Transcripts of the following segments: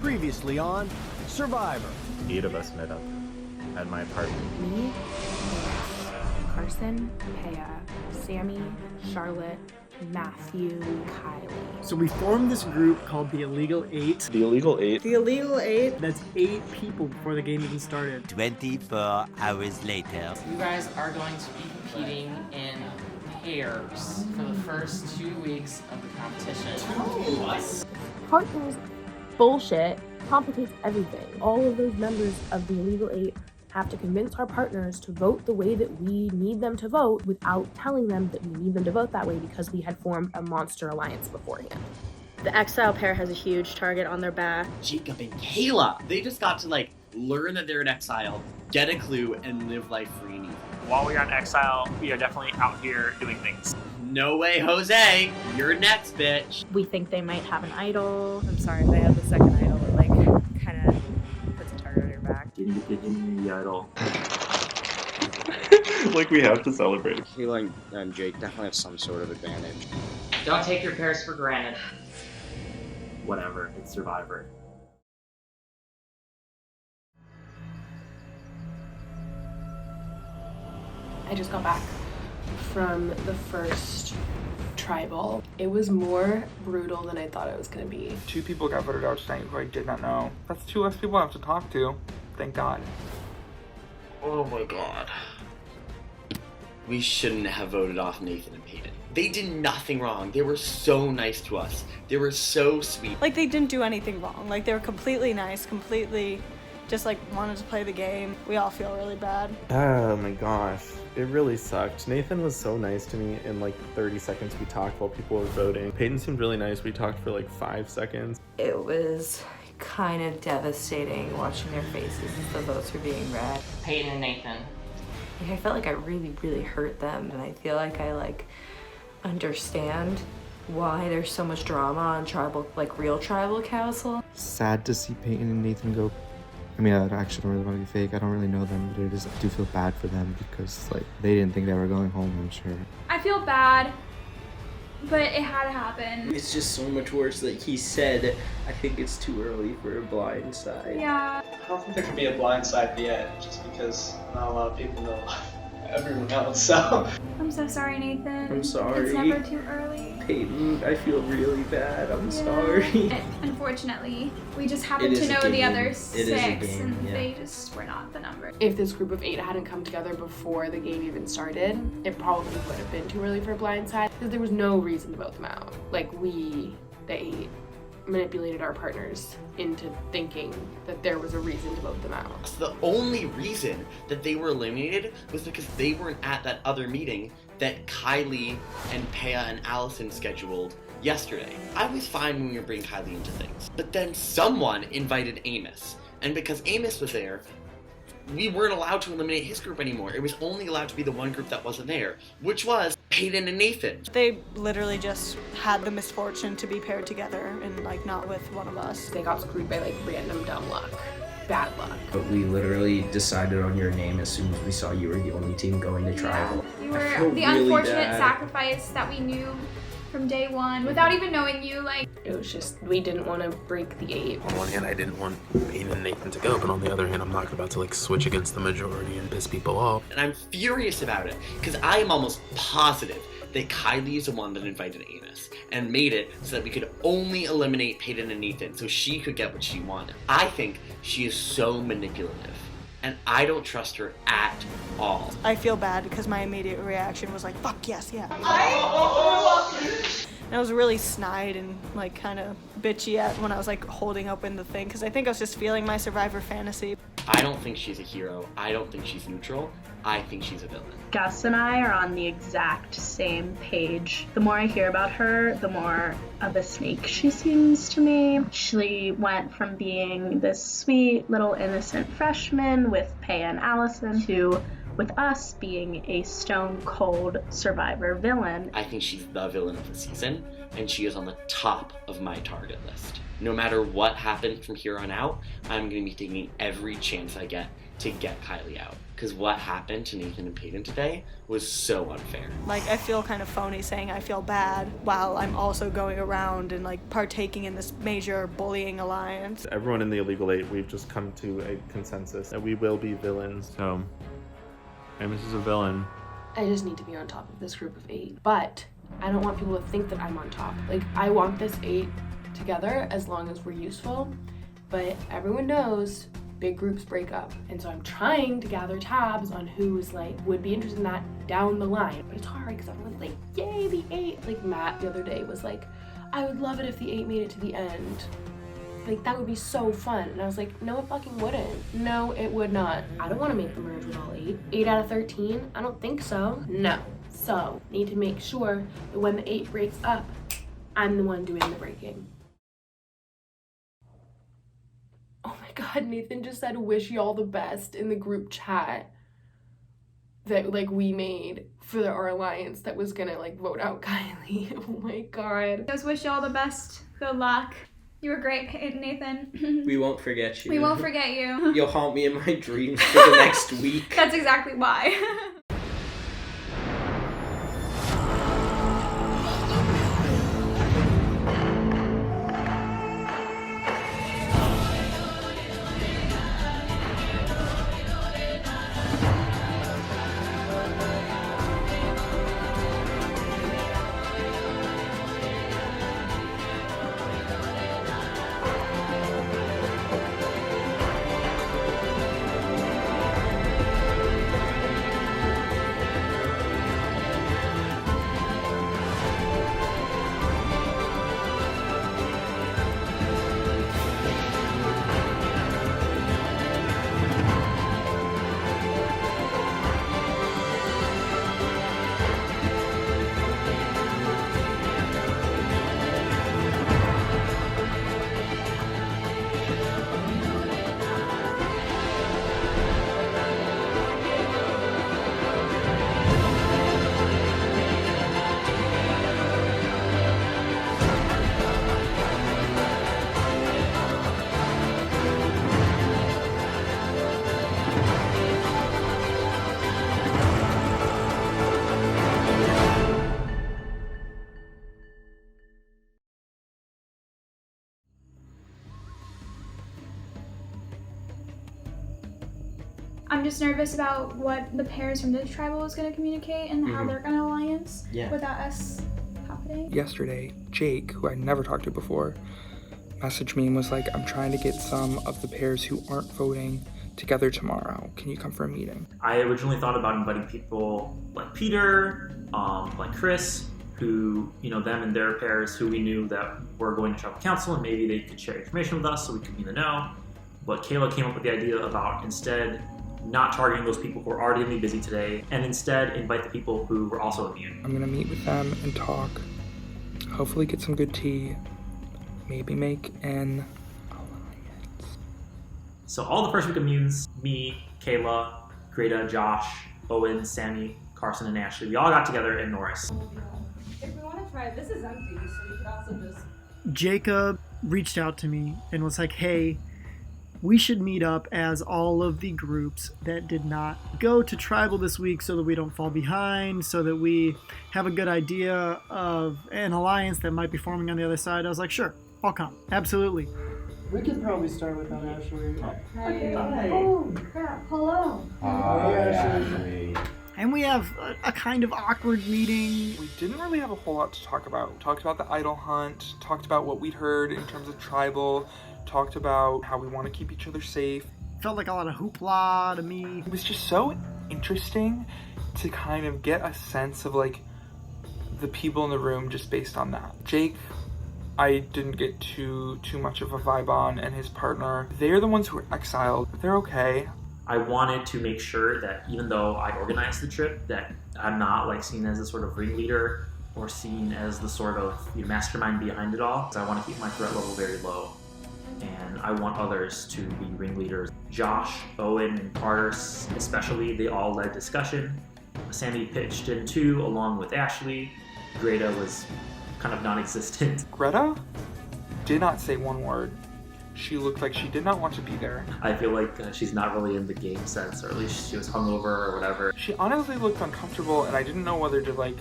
Previously on Survivor. 8 of us met up at my apartment. Me, Carson, Paya, Sammy, Charlotte, Matthew, Kylie. So we formed this group called the Illegal Eight. The Illegal 8? The Illegal 8? That's 8 people before the game even started. 24 hours later. You guys are going to be competing in pairs for the first 2 weeks of the competition. Partners bullshit complicates everything. All of those members of the Illegal 8 have to convince our partners to vote the way that we need them to vote without telling them that we need them to vote that way because we had formed a monster alliance beforehand. The Exile pair has a huge target on their back. Jacob and Kayla, they just got to learn that they're in Exile, get a clue, and live life free and easy. While we are in Exile, we are definitely out here doing things. No way, Jose! You're next, bitch! We think they might have an idol. I'm sorry, they have the second idol that kind of puts a target on your back. Didn't get the idol. We have to celebrate. Kayla and Jake definitely have some sort of advantage. Don't take your pairs for granted. Whatever, it's Survivor. I just got back from the first tribal. It was more brutal than I thought it was going to be. 2 people got voted out tonight who I did not know. That's 2 less people I have to talk to. Thank God. Oh my god. We shouldn't have voted off Nathan and Peyton. They did nothing wrong. They were so nice to us. They were so sweet. They didn't do anything wrong. They were completely nice, completely just wanted to play the game. We all feel really bad. Oh my gosh. It really sucked. Nathan was so nice to me in 30 seconds we talked while people were voting. Peyton seemed really nice. We talked for 5 seconds. It was kind of devastating watching their faces as the votes were being read. Peyton and Nathan. I felt like I really, really hurt them, and I feel like I understand why there's so much drama on tribal, real tribal council. Sad to see Peyton and Nathan go. I mean, I actually don't really want to be fake. I don't really know them, but I do feel bad for them because they didn't think they were going home, I'm sure. I feel bad, but it had to happen. It's just so much worse that he said, I think it's too early for a blind side. Yeah. I don't think there could be a blind side yet, just because not a lot of people know everyone else, so. I'm so sorry, Nathan. I'm sorry. It's never too early. Peyton, I feel really bad. I'm sorry. Unfortunately, we just happened to know the other 6, and yeah. They just were not the number. If this group of 8 hadn't come together before the game even started, it probably would have been too early for a blind side because there was no reason to vote them out. We, the 8, manipulated our partners into thinking that there was a reason to vote them out. So the only reason that they were eliminated was because they weren't at that other meeting that Kylie and Paya and Allison scheduled yesterday. I was fine when we were bringing Kylie into things, but then someone invited Amos, and because Amos was there, we weren't allowed to eliminate his group anymore. It was only allowed to be the one group that wasn't there, which was Peyton and Nathan. They literally just had the misfortune to be paired together and not with one of us. They got screwed by random dumb luck. Bad luck. But we literally decided on your name as soon as we saw you were the only team going to tribal. You were the unfortunate sacrifice that we knew from day one without even knowing you. It was just, we didn't want to break the 8. On one hand, I didn't want Peyton and Nathan to go, but on the other hand, I'm not about to switch against the majority and piss people off. And I'm furious about it because I am almost positive that Kylie is the one that invited Amos and made it so that we could only eliminate Peyton and Nathan so she could get what she wanted. I think she is so manipulative, and I don't trust her at all. I feel bad because my immediate reaction was fuck yes, yeah. And I was really snide and kind of bitchy when I was holding open the thing because I think I was just feeling my Survivor fantasy. I don't think she's a hero. I don't think she's neutral. I think she's a villain. Gus and I are on the exact same page. The more I hear about her, the more of a snake she seems to me. She went from being this sweet little innocent freshman with Paya and Allison to with us being a stone cold Survivor villain. I think she's the villain of the season, and she is on the top of my target list. No matter what happens from here on out, I'm going to be taking every chance I get to get Kylie out. Because what happened to Nathan and Peyton today was so unfair. Like, I feel kind of phony saying I feel bad while I'm also going around and like partaking in this major bullying alliance. Everyone in the Illegal 8, we've just come to a consensus that we will be villains. So, Amos is a villain. I just need to be on top of this group of 8. But I don't want people to think that I'm on top. Like, I want this 8 together as long as we're useful. But everyone knows big groups break up. And so I'm trying to gather tabs on who's like would be interested in that down the line. But it's hard because everyone's like, yay, the 8. Like Matt the other day was like, I would love it if the 8 made it to the end. Like, that would be so fun. And I was like, no, it fucking wouldn't. No, it would not. I don't want to make the merge with all 8. 8 out of 13? I don't think so. No. So, need to make sure that when the 8 breaks up, I'm the one doing the breaking. Oh my god, Nathan just said wish y'all the best in the group chat that like we made for our alliance that was gonna like vote out Kylie. Oh my god. Just wish y'all the best. Good luck. You were great, Nathan. We won't forget you. We won't forget you. You'll haunt me in my dreams for the next week. That's exactly why. I'm just nervous about what the pairs from this tribal is going to communicate and how they're going to alliance without us happening. Yesterday, Jake, who I never talked to before, messaged me and was like, I'm trying to get some of the pairs who aren't voting together tomorrow. Can you come for a meeting? I originally thought about inviting people like Peter, like Chris, who, you know, them and their pairs who we knew that were going to tribal council and maybe they could share information with us so we could be in the know. But Kayla came up with the idea about instead not targeting those people who are already going to be busy today and instead invite the people who were also immune. I'm gonna meet with them and talk, hopefully get some good tea, maybe make an alliance. So all the first week immunes, me, Kayla, Greta, Josh, Owen, Sammy, Carson, and Ashley, we all got together in Norris. If we want to try it, this is empty, so we could also just... Jacob reached out to me and was like, hey, we should meet up as all of the groups that did not go to Tribal this week so that we don't fall behind, so that we have a good idea of an alliance that might be forming on the other side. I was like, sure, I'll come. Absolutely. We could probably start with that, Ashley. Hey. Oh, crap. Hello. Hi, Ashley. And we have a kind of awkward meeting. We didn't really have a whole lot to talk about. We talked about the idol hunt, talked about what we'd heard in terms of Tribal, talked about how we want to keep each other safe. Felt like a lot of hoopla to me. It was just so interesting to kind of get a sense of like the people in the room just based on that. Jake, I didn't get too much of a vibe on, and his partner, they're the ones who were exiled. They're okay. I wanted to make sure that even though I organized the trip, that I'm not like seen as a sort of ringleader or seen as the sort of mastermind behind it all. So I want to keep my threat level very low. And I want others to be ringleaders. Josh, Owen, and Carter especially, they all led discussion. Sammy pitched in too, along with Ashley. Greta was kind of non-existent. Greta did not say one word. She looked like she did not want to be there. I feel like she's not really in the game sense, or at least she was hungover or whatever. She honestly looked uncomfortable, and I didn't know whether to like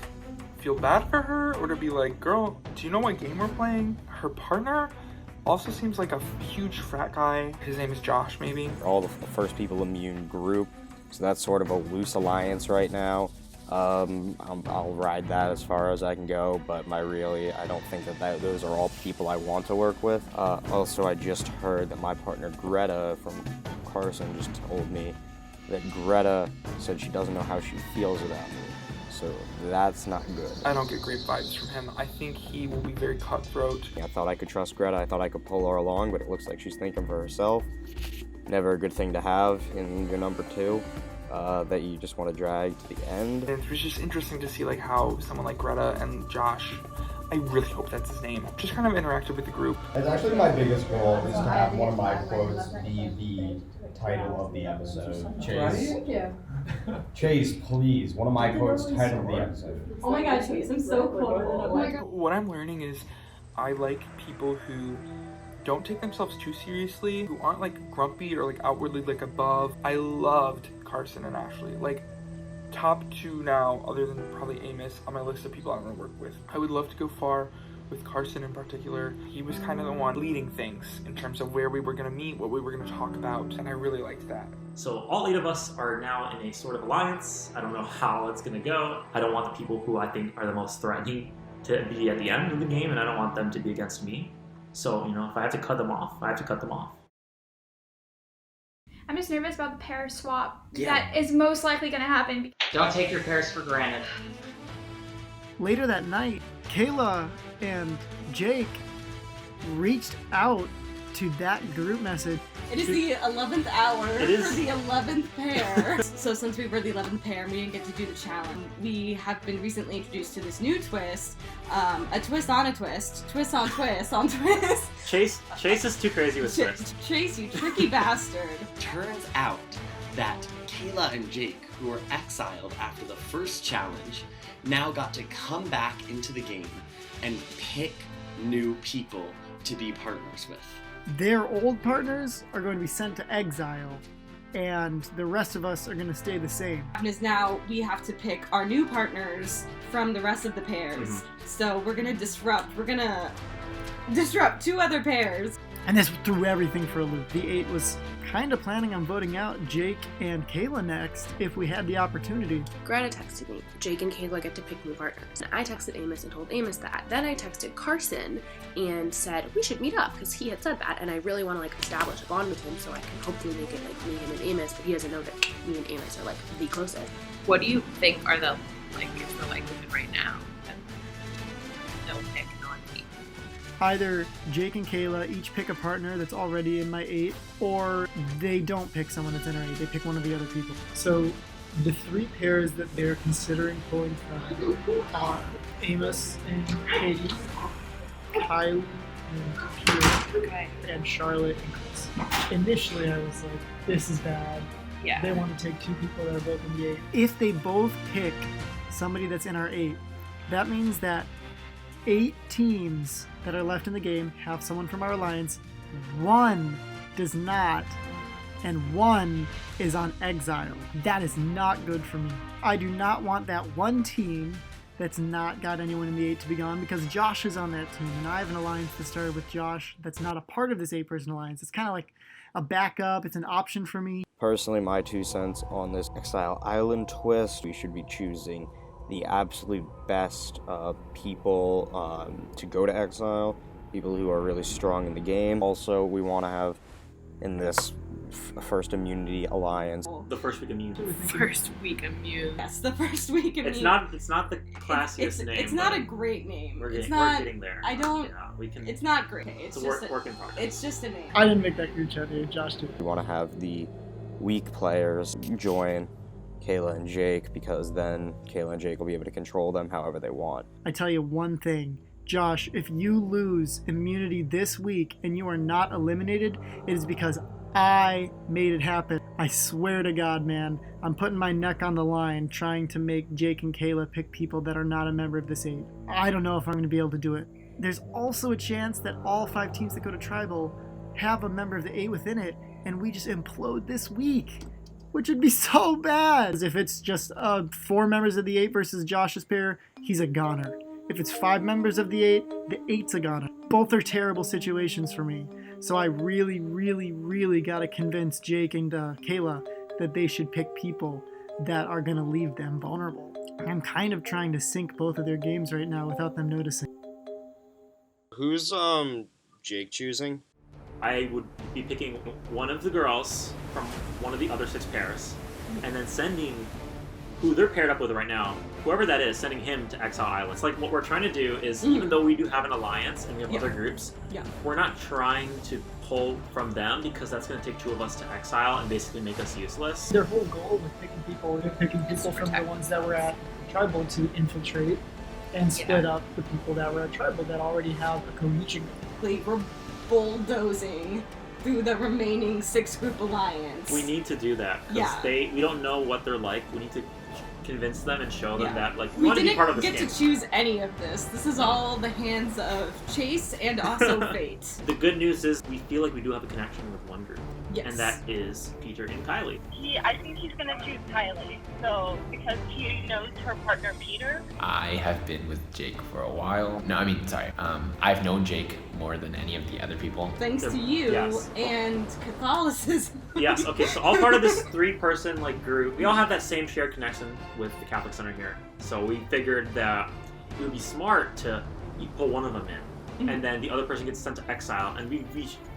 feel bad for her or to be like, girl, do you know what game we're playing? Her partner also seems like a huge frat guy. His name is Josh, maybe. All the first people immune group, so that's sort of a loose alliance right now. I'll ride that as far as I can go, but I don't think that those are all people I want to work with. Also, I just heard that my partner Greta from Carson just told me that Greta said she doesn't know how she feels about me. So that's not good. I don't get great vibes from him. I think he will be very cutthroat. I thought I could trust Greta. I thought I could pull her along, but it looks like she's thinking for herself. Never a good thing to have in your number two. That you just want to drag to the end. And it was just interesting to see like how someone like Greta and Josh, I really hope that's his name, just kind of interacted with the group. It's actually my biggest goal is to have one of my quotes be the title of the episode. Chase, please, one of my quotes title of the episode. Oh my god, Chase, I'm so cool. What I'm learning is I like people who don't take themselves too seriously, who aren't like grumpy or like outwardly like above. I loved Carson and Ashley. Like top two now, other than probably Amos, on my list of people I want to work with. I would love to go far with Carson in particular. He was kind of the one leading things in terms of where we were going to meet, what we were going to talk about, and I really liked that. So all 8 of us are now in a sort of alliance. I don't know how it's going to go. I don't want the people who I think are the most threatening to be at the end of the game, and I don't want them to be against me. So, if I have to cut them off, I have to cut them off. I'm just nervous about the pair swap Yeah. that is most likely going to happen. Don't take your pairs for granted. Later that night, Kayla and Jake reached out to that group message. It is the 11th hour It is. for the 11th pair. So since we were the 11th pair and we didn't get to do the challenge, we have been recently introduced to this new twist, a twist on a twist, twist on twist on twist. Chase is too crazy with twists. Chase, you tricky bastard. Turns out that Kayla and Jake, who were exiled after the first challenge, now got to come back into the game and pick new people to be partners with. Their old partners are going to be sent to exile, and the rest of us are going to stay the same. Is now we have to pick our new partners from the rest of the pairs. So we're gonna disrupt. We're gonna disrupt 2 other pairs. And this threw everything for a loop. The 8 was kind of planning on voting out Jake and Kayla next if we had the opportunity. Greta texted me, Jake and Kayla get to pick new partners. And I texted Amos and told Amos that. Then I texted Carson and said we should meet up because he had said that, and I really want to establish a bond with him so I can hopefully make it me, him, and Amos, but he doesn't know that me and Amos are the closest. What do you think are the likelihood right now that they'll pick non-team? Either Jake and Kayla each pick a partner that's already in my 8, or they don't pick someone that's in our 8. They pick one of the other people. So the 3 pairs that they're considering pulling from are Amos and Katie, Kylie and Peter, and Charlotte and Chris. Initially I was like, this is bad. Yeah. They want to take 2 people that are both in the 8. If they both pick somebody that's in our 8, that means that 8 teams that are left in the game have someone from our alliance. 1 does not, and 1 is on exile. That is not good for me. I do not want that 1 team that's not got anyone in the 8 to be gone, because Josh is on that team, and I have an alliance that started with Josh that's not a part of this 8-person alliance. It's kind of like a backup. It's an option for me. Personally, my 2 cents on this Exile Island twist, we should be choosing the absolute best people to go to Exile, people who are really strong in the game. Also, we want to have in this first immunity alliance. The first week immune. First week immune. Yes, the first week immune. It's not the classiest name. It's not a great name. We're it's getting there. I don't. Yeah, we can. It's not great. It's a work in progress. It's just a name. I didn't make that group chat, dude. Josh did. We want to have the weak players join Kayla and Jake, because then Kayla and Jake will be able to control them however they want. I tell you one thing, Josh, if you lose immunity this week and you are not eliminated, it is because I made it happen. I swear to God, man, I'm putting my neck on the line trying to make Jake and Kayla pick people that are not a member of this 8. I don't know if I'm going to be able to do it. There's also a chance that all 5 teams that go to Tribal have a member of the 8 within it, and we just implode this week, which would be so bad. If it's just 4 members of the 8 versus Josh's pair, he's a goner. If it's 5 members of the 8, the 8's a goner. Both are terrible situations for me. So I really, really, really got to convince Jake and Kayla that they should pick people that are going to leave them vulnerable. I'm kind of trying to sync both of their games right now without them noticing. Who's Jake choosing? I would be picking one of the girls from one of the other 6 pairs, and then sending who they're paired up with right now, whoever that is, sending him to Exile Island. It's like what we're trying to do is, even though we do have an alliance and we have other groups, we're not trying to pull from them because that's going to take 2 of us to Exile and basically make us useless. Their whole goal with picking people from the ones that were at Tribal to infiltrate and split up the people that were at Tribal that already have a cohesion. We're bulldozing through the remaining 6-group alliance. We need to do that because we don't know what they're like. We need to convince them and show them that we want to be part of this game. We didn't get to choose any of this. This is all the hands of Chase and also Fate. The good news is we feel like we do have a connection with one group. Yes. And that is Peter and Kylie. I think he's going to choose Kylie. So, because he knows her partner Peter. I have been with Jake for a while. I've known Jake more than any of the other people. Thanks to you and Catholicism. Yes, okay, so all part of this 3-person group. We all have that same shared connection with the Catholic Center here. So we figured that it would be smart to pull one of them in. And then the other person gets sent to Exile, and we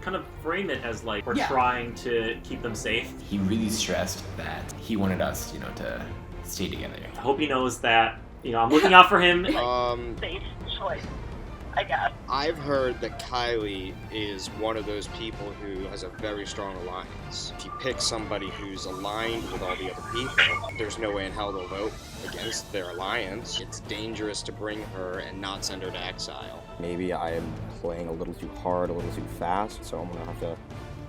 kind of frame it as we're trying to keep them safe. He really stressed that he wanted us, to stay together. I hope he knows that, I'm looking out for him. Safe choice, I guess. I've heard that Kylie is one of those people who has a very strong alliance. If you pick somebody who's aligned with all the other people, there's no way in hell they'll vote against their alliance. It's dangerous to bring her and not send her to Exile. Maybe I am playing a little too hard, a little too fast, so I'm gonna have to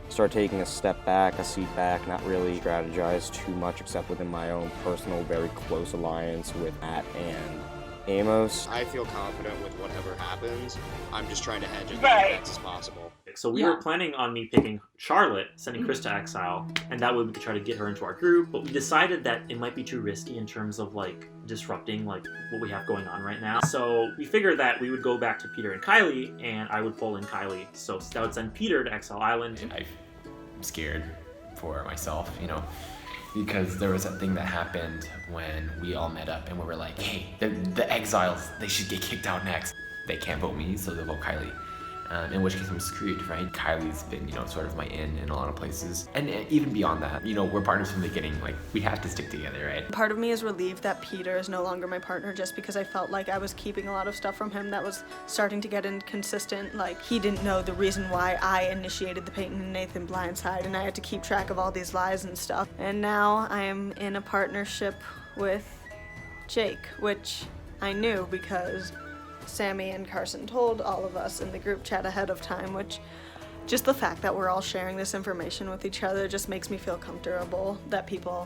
start taking a step back, a seat back, not really strategize too much except within my own personal, very close alliance with Matt and Amos. I feel confident with whatever happens. I'm just trying to hedge as best as possible. So we were planning on me picking Charlotte, sending Chris to Exile, and that way we could try to get her into our group, but we decided that it might be too risky in terms of disrupting what we have going on right now. So we figured that we would go back to Peter and Kylie, and I would pull in Kylie. So that would send Peter to Exile Island. I'm scared for myself, because there was that thing that happened when we all met up and we were like, hey, the Exiles, they should get kicked out next. They can't vote me, so they'll vote Kylie. In which case I'm screwed, right? Kylie's been, sort of my in a lot of places. And even beyond that, we're partners from the beginning. We have to stick together, right? Part of me is relieved that Peter is no longer my partner just because I felt like I was keeping a lot of stuff from him that was starting to get inconsistent. He didn't know the reason why I initiated the Peyton and Nathan blindside, and I had to keep track of all these lies and stuff. And now I am in a partnership with Jake, which I knew because Sammy and Carson told all of us in the group chat ahead of time, which just the fact that we're all sharing this information with each other just makes me feel comfortable that people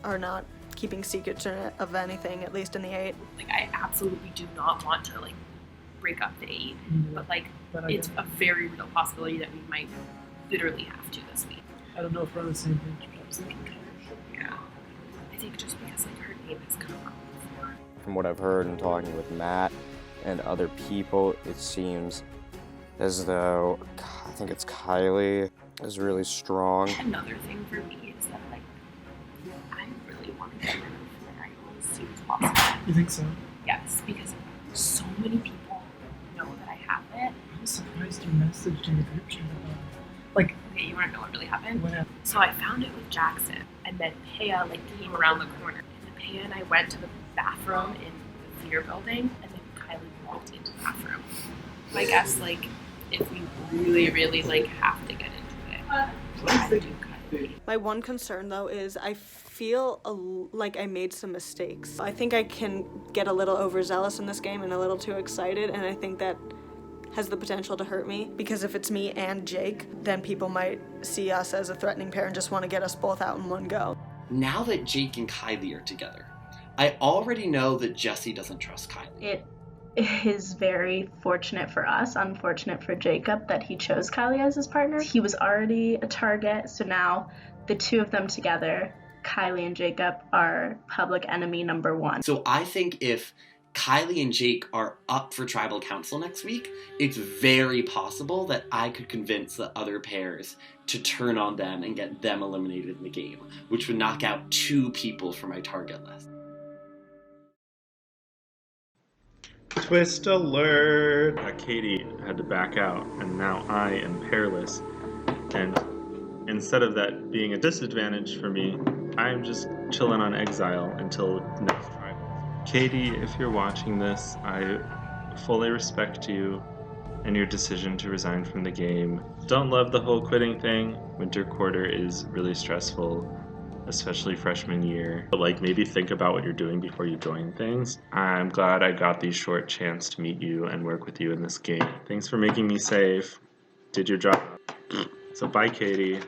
are not keeping secrets of anything, at least in the 8. I absolutely do not want to break up the 8, but it's a very real possibility that we might literally have to this week. I don't know if we're on the same page, but I was thinking yeah. I think just because her name has come up before. From what I've heard and talking with Matt and other people, it seems as though I think it's Kylie is really strong. Another thing for me is that I really want to get rid of Mariel as soon as possible. You think so? Yes, because so many people know that I have it. I was surprised you messaged in the group chat about it. Okay, you want to know what really happened? What happened? So I found it with Jackson, and then Paya came around the corner, and then Paya and I went to the bathroom in the theater building, and then Kylie walked into the bathroom. So I guess if we really, really have to get into it, I do Kylie. My one concern though is I feel like I made some mistakes. I think I can get a little overzealous in this game and a little too excited, and I think that has the potential to hurt me, because if it's me and Jake, then people might see us as a threatening pair and just want to get us both out in one go. Now that Jake and Kylie are together, I already know that Jesse doesn't trust Kylie. It is very fortunate for us, unfortunate for Jacob that he chose Kylie as his partner. He was already a target, so now the two of them together, Kylie and Jacob, are public enemy number one. So I think if Kylie and Jake are up for tribal council next week, it's very possible that I could convince the other pairs to turn on them and get them eliminated in the game, which would knock out 2 people from my target list. Twist alert! Katie had to back out, and now I am pairless. And instead of that being a disadvantage for me, I'm just chilling on Exile until next tribal. Katie, if you're watching this, I fully respect you and your decision to resign from the game. Don't love the whole quitting thing. Winter quarter is really stressful, especially freshman year. But like, maybe think about what you're doing before you join things. I'm glad I got the short chance to meet you and work with you in this game. Thanks for making me safe. Did your job. So bye, Katie.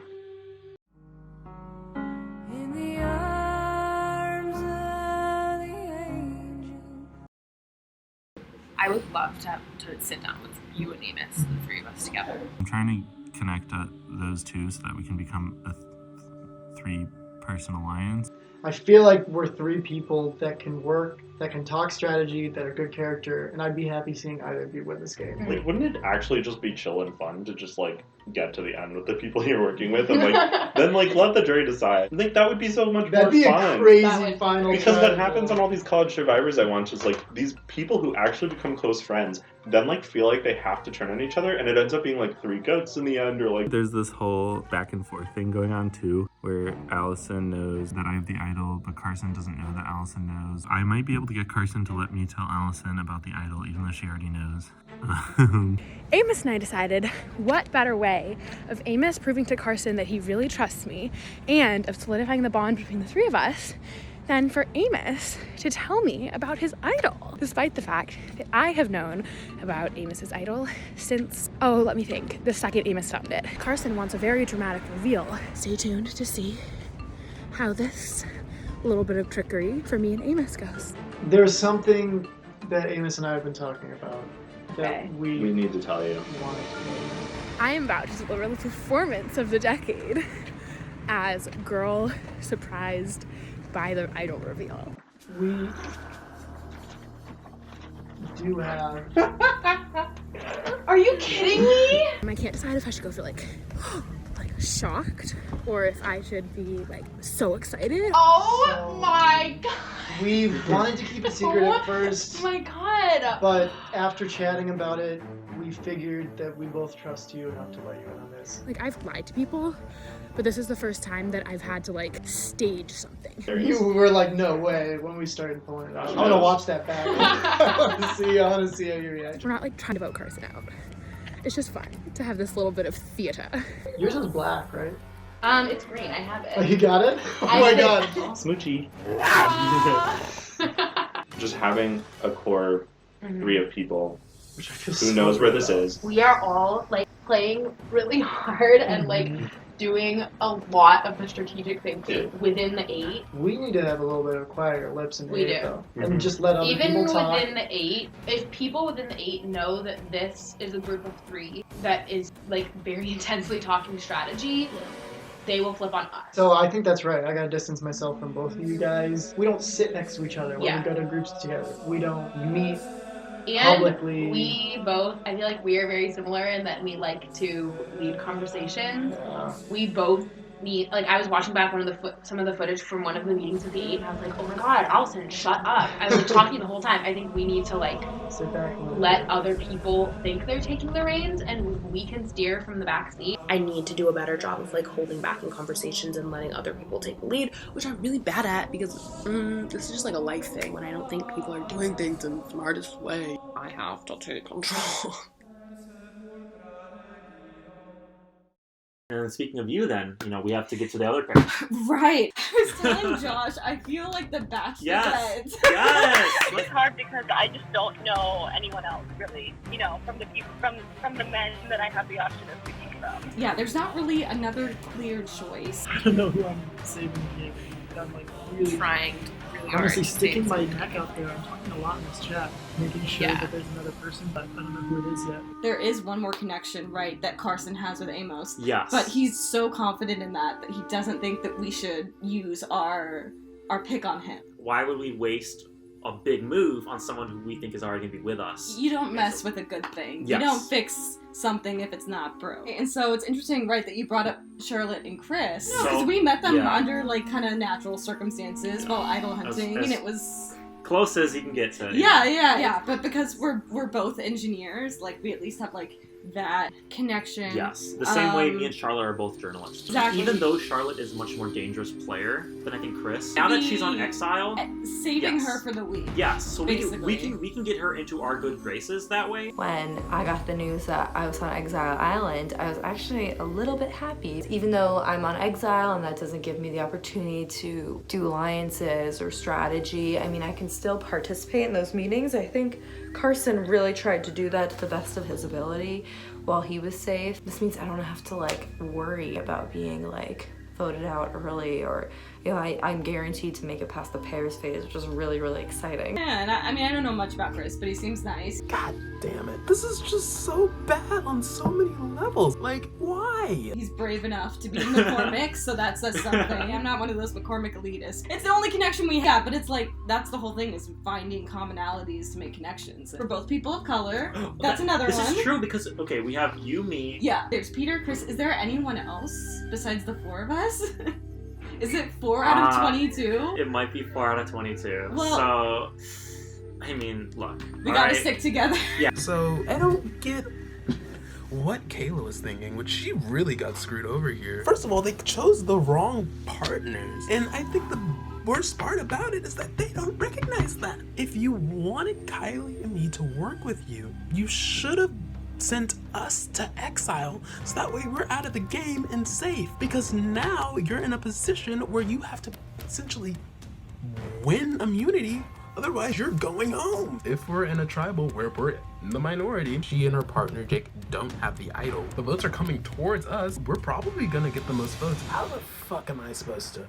I would love to sit down with you and Amos, the 3 of us together. I'm trying to connect those two so that we can become a 3-person alliance. I feel like we're 3 people that can work, that can talk strategy, that are good character, and I'd be happy seeing either of you win this game. Like, wouldn't it actually just be chill and fun to just, like, get to the end with the people you're working with and, like, then, like, let the jury decide? I think that would be so much That'd more be fun. a crazy final. Because what happens on all these college survivors I watch is, like, these people who actually become close friends then, like, feel like they have to turn on each other, and it ends up being, like, 3 goats in the end, or, like... There's this whole back and forth thing going on, too, where Allison knows that I have the idol, but Carson doesn't know that Allison knows. I might be able to get Carson to let me tell Allison about the idol, even though she already knows. Amos and I decided what better way of Amos proving to Carson that he really trusts me and of solidifying the bond between the 3 of us than for Amos to tell me about his idol, despite the fact that I have known about Amos's idol since, let me think, the second Amos found it. Carson wants a very dramatic reveal. Stay tuned to see how this little bit of trickery for me and Amos goes. There's something that Amos and I have been talking about that we need to tell you. I am about to deliver the performance of the decade as girl surprised by the idol reveal. We do have... Are you kidding me? I can't decide if I should go for like shocked or if I should be like so excited. Oh my god! We wanted to keep it secret at first. Oh my god! But after chatting about it, we figured that we both trust you enough to let you in on this. Like, I've lied to people, but this is the first time that I've had to like stage something. You were like, no way, when we started pulling it out. I'm gonna watch that back. I want to see how you react. We're not like trying to vote Carson out. It's just fun to have this little bit of theater. Yours is black, right? It's green. I have it. Oh, you got it? Oh my god. Smoochie. Just having a core 3 of people who knows where this is. We are all like playing really hard and like doing a lot of the strategic thinking within the 8. We need to have a little bit of quieter lips in We the 8 do. though. And just let other Even people talk. within the 8, if people within the 8 know that this is a group of 3 that is like very intensely talking strategy, they will flip on us. So I think that's right. I gotta distance myself from both of you guys. We don't sit next to each other when we go to groups together. We don't meet publicly. And we both, I feel like we are very similar in that we like to lead conversations. We both need, like I was watching back some of the footage from one of the meetings with the 8 and I was like, oh my god, Allison, shut up. I was like, talking the whole time. I think we need to like sit back and let other people think they're taking the reins and we can steer from the back seat. I need to do a better job of like holding back in conversations and letting other people take the lead, which I'm really bad at because this is just like a life thing. When I don't think people are doing things in the smartest way, I have to take control. And speaking of you then, we have to get to the other pair. Right. I was telling Josh, I feel like the Bachelorette. Yes. It's hard because I just don't know anyone else really, from the people, from the men that I have the option of picking from. Yeah, there's not really another clear choice. I don't know who I'm saving the game. I'm like really trying we are. Honestly, at the sticking same my time. neck out there. I'm talking a lot in this chat, making sure Yeah. that there's another person, but I don't know who it is yet. There is one more connection, right, that Carson has with Amos. Yes. But he's so confident in that he doesn't think that we should use our pick on him. Why would we waste a big move on someone who we think is already going to be with us? You don't mess with a good thing. Yes. You don't fix something if it's not broke. And so it's interesting, right, that you brought up Charlotte and Chris. No, because we met them yeah. under, like, kind of natural circumstances while idol hunting, as and it was... Close as you can get to. Yeah, but because we're both engineers, like, we at least have, like, that connection. Yes, the same way me and Charlotte are both journalists. Exactly. Even though Charlotte is a much more dangerous player than I think Chris. Now that she's on Exile, saving yes. her for the week. Yes, so we basically. can get her into our good graces that way. When I got the news that I was on Exile Island, I was actually a little bit happy. Even though I'm on Exile and that doesn't give me the opportunity to do alliances or strategy, I mean, I can still participate in those meetings. I think Carson really tried to do that to the best of his ability while he was safe. This means I don't have to like worry about being like voted out early, or you know, I'm guaranteed to make it past the pairs phase, which is really, really exciting. Yeah, and I mean, I don't know much about Chris, but he seems nice. God damn it. This is just so bad on so many levels. Like, why? He's brave enough to be in McCormick, so that says something. I'm not one of those McCormick elitists. It's the only connection we have, but it's like, that's the whole thing, is finding commonalities to make connections. We're both people of color. That's another This one. is true because, okay, we have you, me. Yeah, there's Peter, Chris. Is there anyone else besides the four of us? Is it 4 out of 22? It might be 4 out of 22. Well- so, I mean, look. We gotta stick together. Yeah. So, I don't get what Kayla was thinking, but she really got screwed over here. First of all, they chose the wrong partners. And I think the worst part about it is that they don't recognize that. If you wanted Kylie and me to work with you, you should have sent us to Exile so that way we're out of the game and safe, because now you're in a position where you have to essentially win immunity, otherwise you're going home. If we're in a tribal where we're in the minority, she and her partner Jake don't have the idol, the votes are coming towards us, we're probably gonna get the most votes. How the fuck am I supposed to?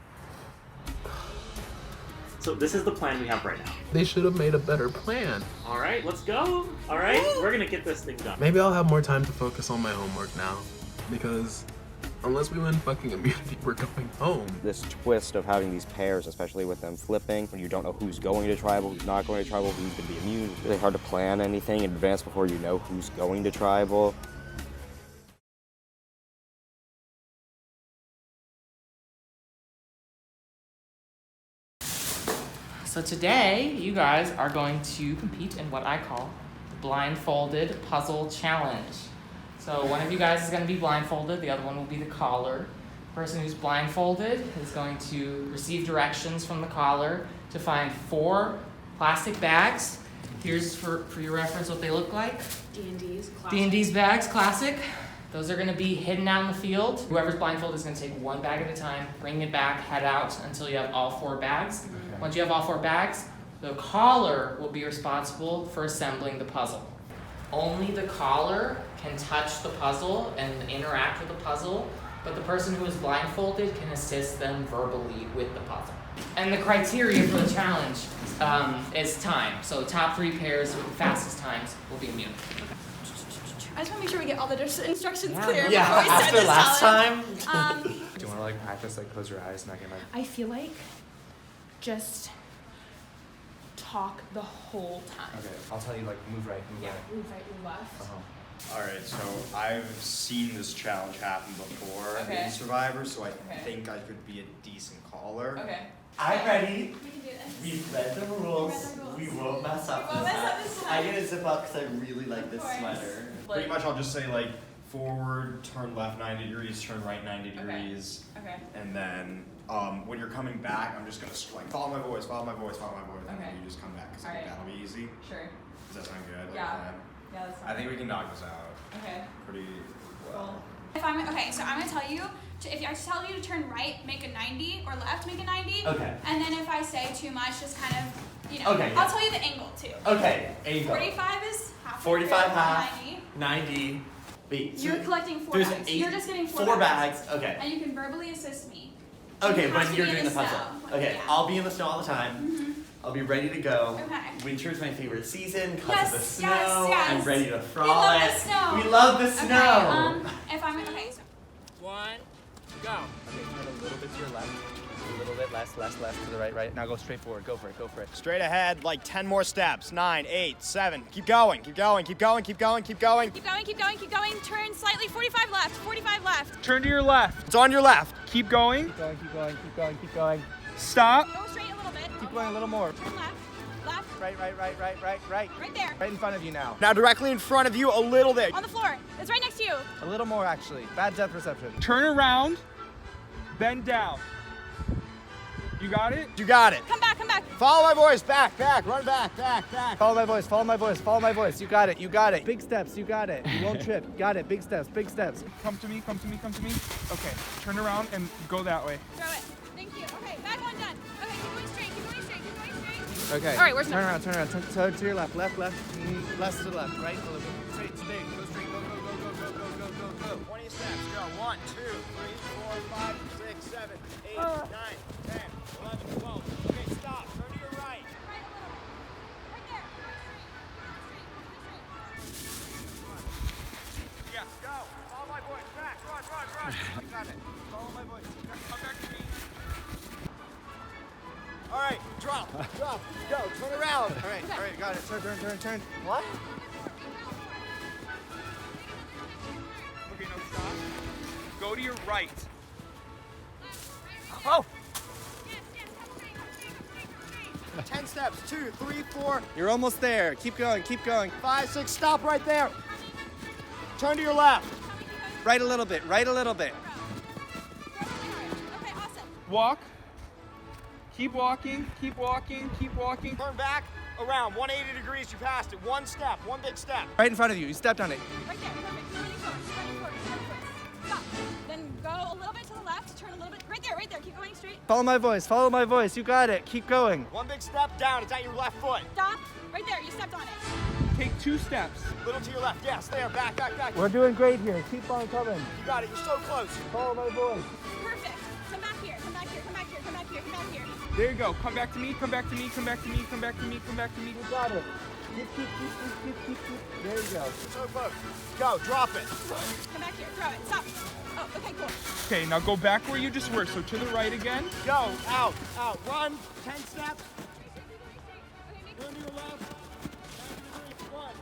So this is the plan we have right now. They should have made a better plan. All right, let's go. All right, we're gonna get this thing done. Maybe I'll have more time to focus on my homework now, because unless we win fucking immunity, we're going home. This twist of having these pairs, especially with them flipping, when you don't know who's going to tribal, who's not going to tribal, who's going to be immune. It's really hard to plan anything in advance before you know who's going to tribal. So today, you guys are going to compete in what I call the blindfolded puzzle challenge. So one of you guys is going to be blindfolded, the other one will be the caller. The person who's blindfolded is going to receive directions from the caller to find 4 plastic bags. Here's for your reference what they look like. D&D's bags, classic. Those are going to be hidden out in the field. Whoever's blindfolded is going to take 1 bag at a time, bring it back, head out until you have all 4 bags. Okay. Once you have all 4 bags, the caller will be responsible for assembling the puzzle. Only the caller can touch the puzzle and interact with the puzzle, but the person who is blindfolded can assist them verbally with the puzzle. And the criteria for the challenge is time. So top 3 pairs with the fastest times will be immune. I just want to make sure we get all the instructions Yeah. clear Yeah, before we start after this last challenge. Do you want to like practice, like close your eyes and I can like... I feel like just talk the whole time. Okay, I'll tell you like move right, move right. Move right, move left. Alright, so I've seen this challenge happen before Okay. in Survivor, so I Okay. think I could be a decent caller. Okay. I'm ready. We can do this. We've read the rules. We won't mess up We won't mess up this time. I'm gonna zip up because I really like this course. sweater. Pretty much I'll just say like forward, turn left 90 degrees, turn right 90 degrees. Okay. And then when you're coming back, I'm just gonna like follow my voice, follow my voice, follow my voice, and then you just come back because I think that'll be easy. Sure. Does that sound good? Like Yeah. that? Yeah, that's I think we can knock this out. Okay. Pretty well. If I'm okay, so I'm gonna tell you. If I tell you to turn right, make a 90, or left, make a 90. Okay. And then if I say too much, just kind of, you know. Okay, I'll yeah. tell you the angle too. Okay, angle. 45 is half. 45 half. 90. 90. Wait, so You're collecting 4 there's bags. 8, You're just getting 4 bags. Okay. And you can verbally assist me. Okay, You have when to you're be in doing the puzzle. snow. Okay, Yeah. I'll be in the snow all the time. Mm-hmm. I'll be ready to go. Okay. Winter is my favorite season because Yes, of the snow. yes. I'm ready to We frolic. love the snow. We love the snow. Okay, if I'm okay, so 1, go. Okay, turn a little bit to your left. A little bit less to the right. Now go straight forward. Go for it. Straight ahead, like 10 more steps. 9, 8, 7. Keep going. keep going. Turn slightly. 45 left. Turn to your left. It's on your left. Keep going. Keep going. Stop. Go straight a little bit. Keep going a little more. Turn left. Right. Right there. Right in front of you now. Now directly in front of you a little bit. On the floor. It's right next to you. A little more, actually. Bad depth perception. Turn around. Bend down. You got it? You Come back. Follow my voice. Back. Run back. Follow my voice. You got it. Big steps, you got it. You won't trip. Got it. Big steps. Come to me. Okay, turn around and go that way. Throw it. Thank you. Okay, bag one done. Okay, keep going straight. Okay. All right, where's turn around. Turn to your left. Left to the left. Right. A little bit. Straight. Go straight. Go. 20 steps. Go. 1, 2, 3, 4, 5, 6, 7, 8, 9, 10, 11, 12. Okay, stop. Turn to your right. Yes, go. Follow my voice. Back. Run. You got it. Follow my voice. Come back to me. All right, drop. Go. Turn around. All right, got it. Turn. What? Okay, no, stop. Go to your right. Oh! 10 steps. 2, 3, 4. You're almost there. Keep going. 5, 6. Stop right there. Turn to your left. Right a little bit. Okay, awesome. Walk. Keep walking. Turn back. Around 180 degrees. You passed it. One step. One big step. Right in front of you. You stepped on it. Right there. Perfect. Running forward. Stop. Then go a little bit to the left. Turn a little bit. Right there. Keep going straight. Follow my voice. You got it. Keep going. One big step down. It's at your left foot. Stop. Right there. You stepped on it. Take 2 steps. Little to your left. Yes, there. Back. We're doing great here. Keep on coming. You got it. You're so close. Follow my voice. Perfect. Come back here. There you go. Come back to me. You got it. Keep. There you go. So close. Go. Drop it. Come back here. Throw it. Stop. Oh, okay, cool. Okay, now go back where you just were. So to the right again. Go. Out. Run. 10 steps. Turn to your left. Run.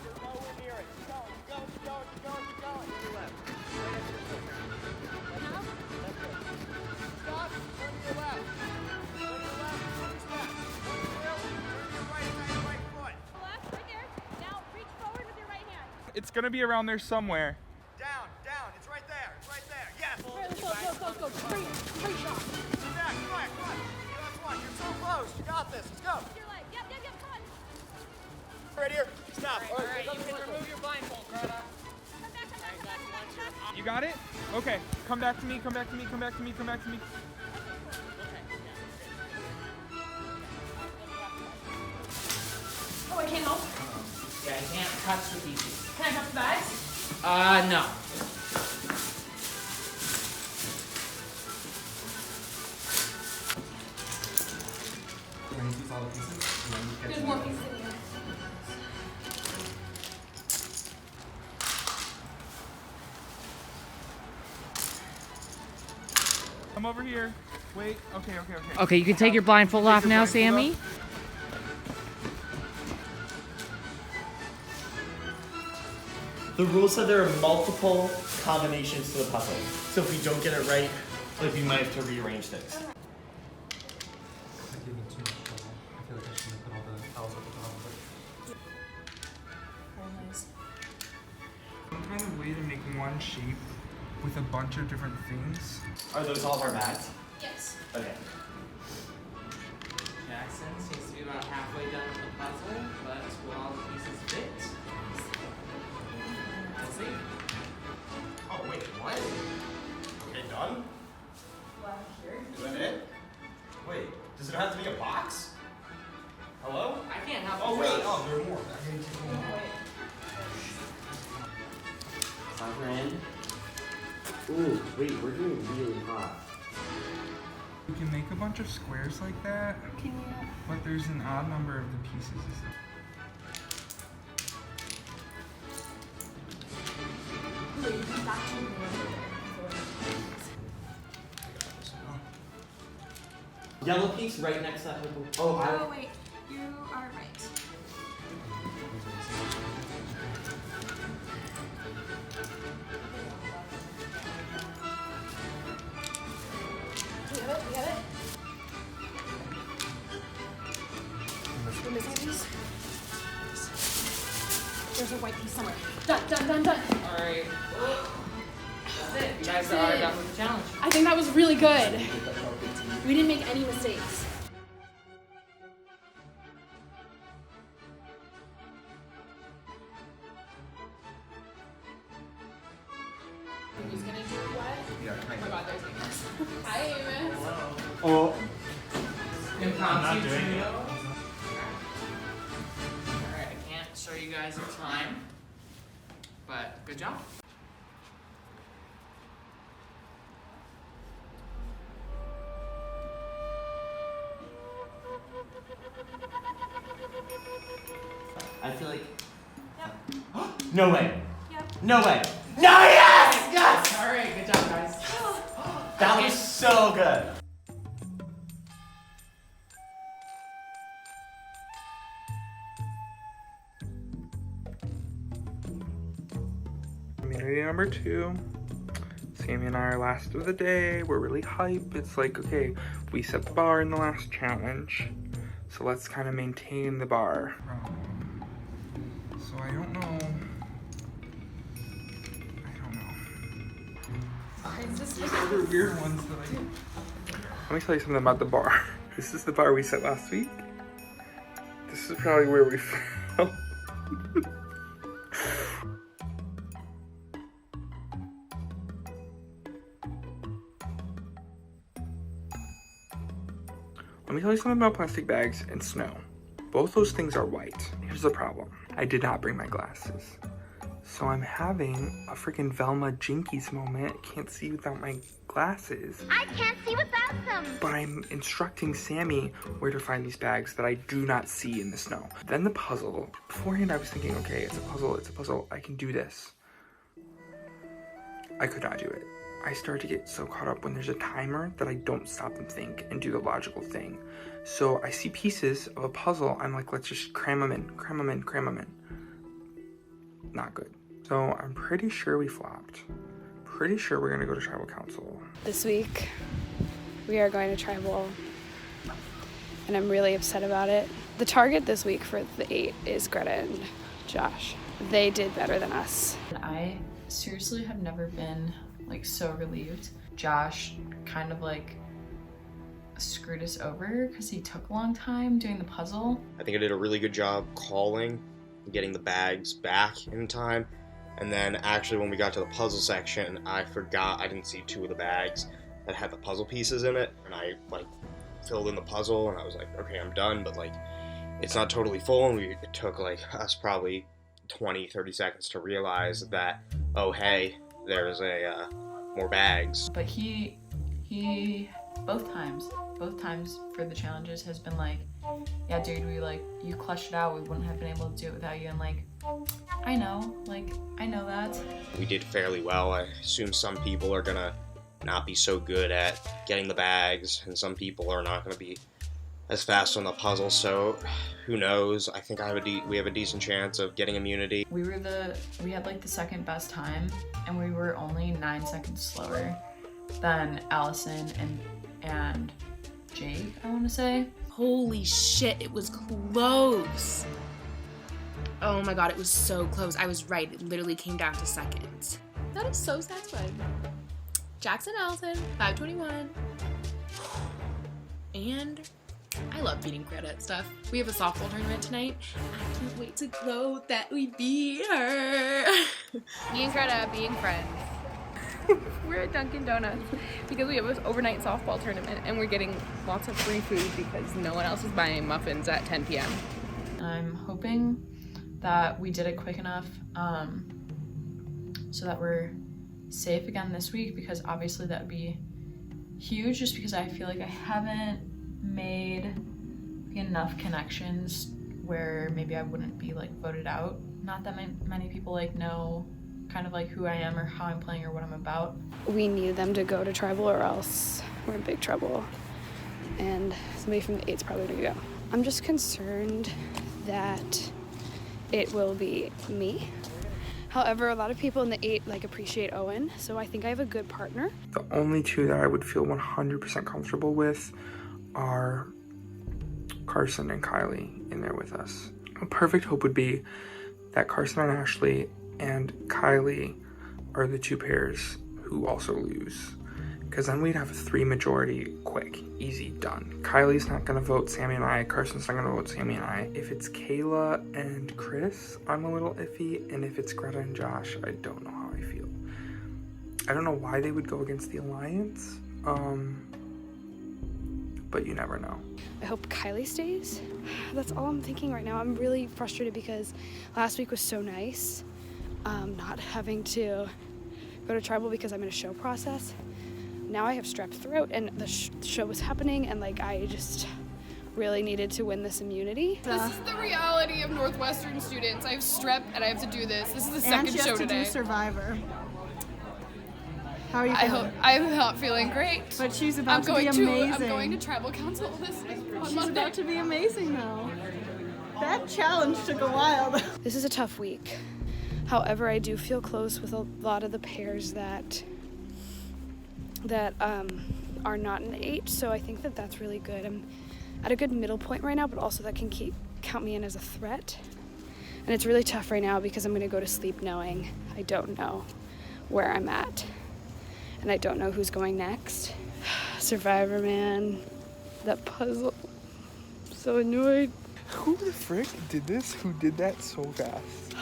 You're nowhere near it. Keep going. To your left. Stop. Turn to your left. It's gonna be around there somewhere. Down. It's right there. Yes. Go. Straight shot. Back. Come on. That's one. You're so close. You got this. Let's go. You're like, yep, come on. Right here. Stop. All right, you can remove your blindfold, Greta. Come back. You got it? Okay. Come back to me. Oh, I can't help. Yeah, I can't touch the pieces. Can I touch the bags? No. There's more pieces in here. Come over here. Wait. Okay. Okay, you can take your blindfold off now, Sammy. The rules said there are multiple combinations to the puzzle. So if we don't get it right, like we might have to rearrange things. Some kind of way to make one shape with a bunch of different things. Are those all of our bags? Yes. Okay. Jackson seems to be about halfway done with the puzzle, but will all the pieces fit? We'll see. Oh wait, what? Okay, done? Is that it? Wait, does it have to be a box? Hello? I can't help Oh you. wait, oh there are more. I need to take more. $5 grand. Ooh, wait, we're doing really hot. You can make a bunch of squares like that, but there's an odd number of the pieces. Yellow piece right next to that purple. Oh, wait, you are right. We have it. We're missing a piece. There's a white piece somewhere. Done. Alright. That's it. You guys are done with the challenge. I think that was really good. We didn't make any mistakes. Who's gonna do what? Yeah. Oh my god, there's Amos. Hi, Amos. Oh. Impromptu trio. Alright, I can't show you guys your time, but good job. I feel like. Yep. No way. Yep. No way. No, yes! Yes! Alright, good job, guys. That was so good. Community number 2. Sammy and I are last of the day. We're really hype. It's like, okay, we set the bar in the last challenge, so let's kind of maintain the bar. So I don't know. These are the weird ones that Let me tell you something about the bar. This is the bar we set last week. This is probably where we fell. Let me tell you something about plastic bags and snow. Both those things are white. Here's the problem. I did not bring my glasses. So I'm having a freaking Velma Jinkies moment. Can't see without my glasses. I can't see without them. But I'm instructing Sammy where to find these bags that I do not see in the snow. Then the puzzle. Beforehand I was thinking, okay, it's a puzzle, I can do this. I could not do it. I start to get so caught up when there's a timer that I don't stop and think and do the logical thing. So I see pieces of a puzzle, I'm like, let's just cram them in. Not good. So I'm pretty sure we flopped. Pretty sure we're gonna go to Tribal Council. This week, we are going to Tribal, and I'm really upset about it. The target this week for the 8 is Greta and Josh. They did better than us. I seriously have never been like so relieved. Josh kind of like screwed us over because he took a long time doing the puzzle. I think I did a really good job calling, getting the bags back in time. And then actually when we got to the puzzle section, I forgot I didn't see 2 of the bags that had the puzzle pieces in it. And I like filled in the puzzle and I was like, okay, I'm done. But like, it's not totally full. And it took like us probably 20-30 seconds to realize that, oh, hey, there's a more bags. But he both times for the challenges has been like, yeah, dude, you clutched it out. We wouldn't have been able to do it without you. And like, I know that. We did fairly well. I assume some people are gonna not be so good at getting the bags, and some people are not gonna be as fast on the puzzle. So who knows? I think we have a decent chance of getting immunity. We had like the second best time, and we were only 9 seconds slower than Allison and Jake, I want to say. Holy shit, it was close. Oh my god, it was so close. I was right. It literally came down to seconds. That is so satisfying. Jackson Allison, 521. And I love beating Greta at stuff. We have a softball tournament tonight. I can't wait to go that we beat her. Me and Greta being friends. We're at Dunkin' Donuts because we have an overnight softball tournament and we're getting lots of free food because no one else is buying muffins at 10 p.m. I'm hoping that we did it quick enough so that we're safe again this week, because obviously that would be huge just because I feel like I haven't made enough connections where maybe I wouldn't be like voted out. Not that many people like know kind of like who I am or how I'm playing or what I'm about. We need them to go to Tribal or else we're in big trouble. And somebody from the 8's probably gonna go. I'm just concerned that it will be me. However, a lot of people in the 8 like appreciate Owen, so I think I have a good partner. The only two that I would feel 100% comfortable with are Carson and Kylie in there with us. A perfect hope would be that Carson and Ashley and Kylie are the two pairs who also lose. Because then we'd have a 3 majority, quick, easy, done. Kylie's not gonna vote Sammy and I, Carson's not gonna vote Sammy and I. If it's Kayla and Chris, I'm a little iffy, and if it's Greta and Josh, I don't know how I feel. I don't know why they would go against the Alliance, but you never know. I hope Kylie stays. That's all I'm thinking right now. I'm really frustrated because last week was so nice, not having to go to Tribal because I'm in a show process. Now I have strep throat and the show was happening and like I just really needed to win this immunity. This is the reality of Northwestern students. I have strep and I have to do this. This is the second show today. And she has to do Survivor. How are you feeling? I'm not feeling great. But she's about to be amazing. I'm going to Tribal Council this She's about to be amazing though. That challenge took a while. This is a tough week. However, I do feel close with a lot of the pairs that are not an 8, so I think that that's really good. I'm at a good middle point right now, but also that can count me in as a threat. And it's really tough right now because I'm going to go to sleep knowing I don't know where I'm at. And I don't know who's going next. Survivor, man. That puzzle. I'm so annoyed. Who the frick did this? Who did that so fast?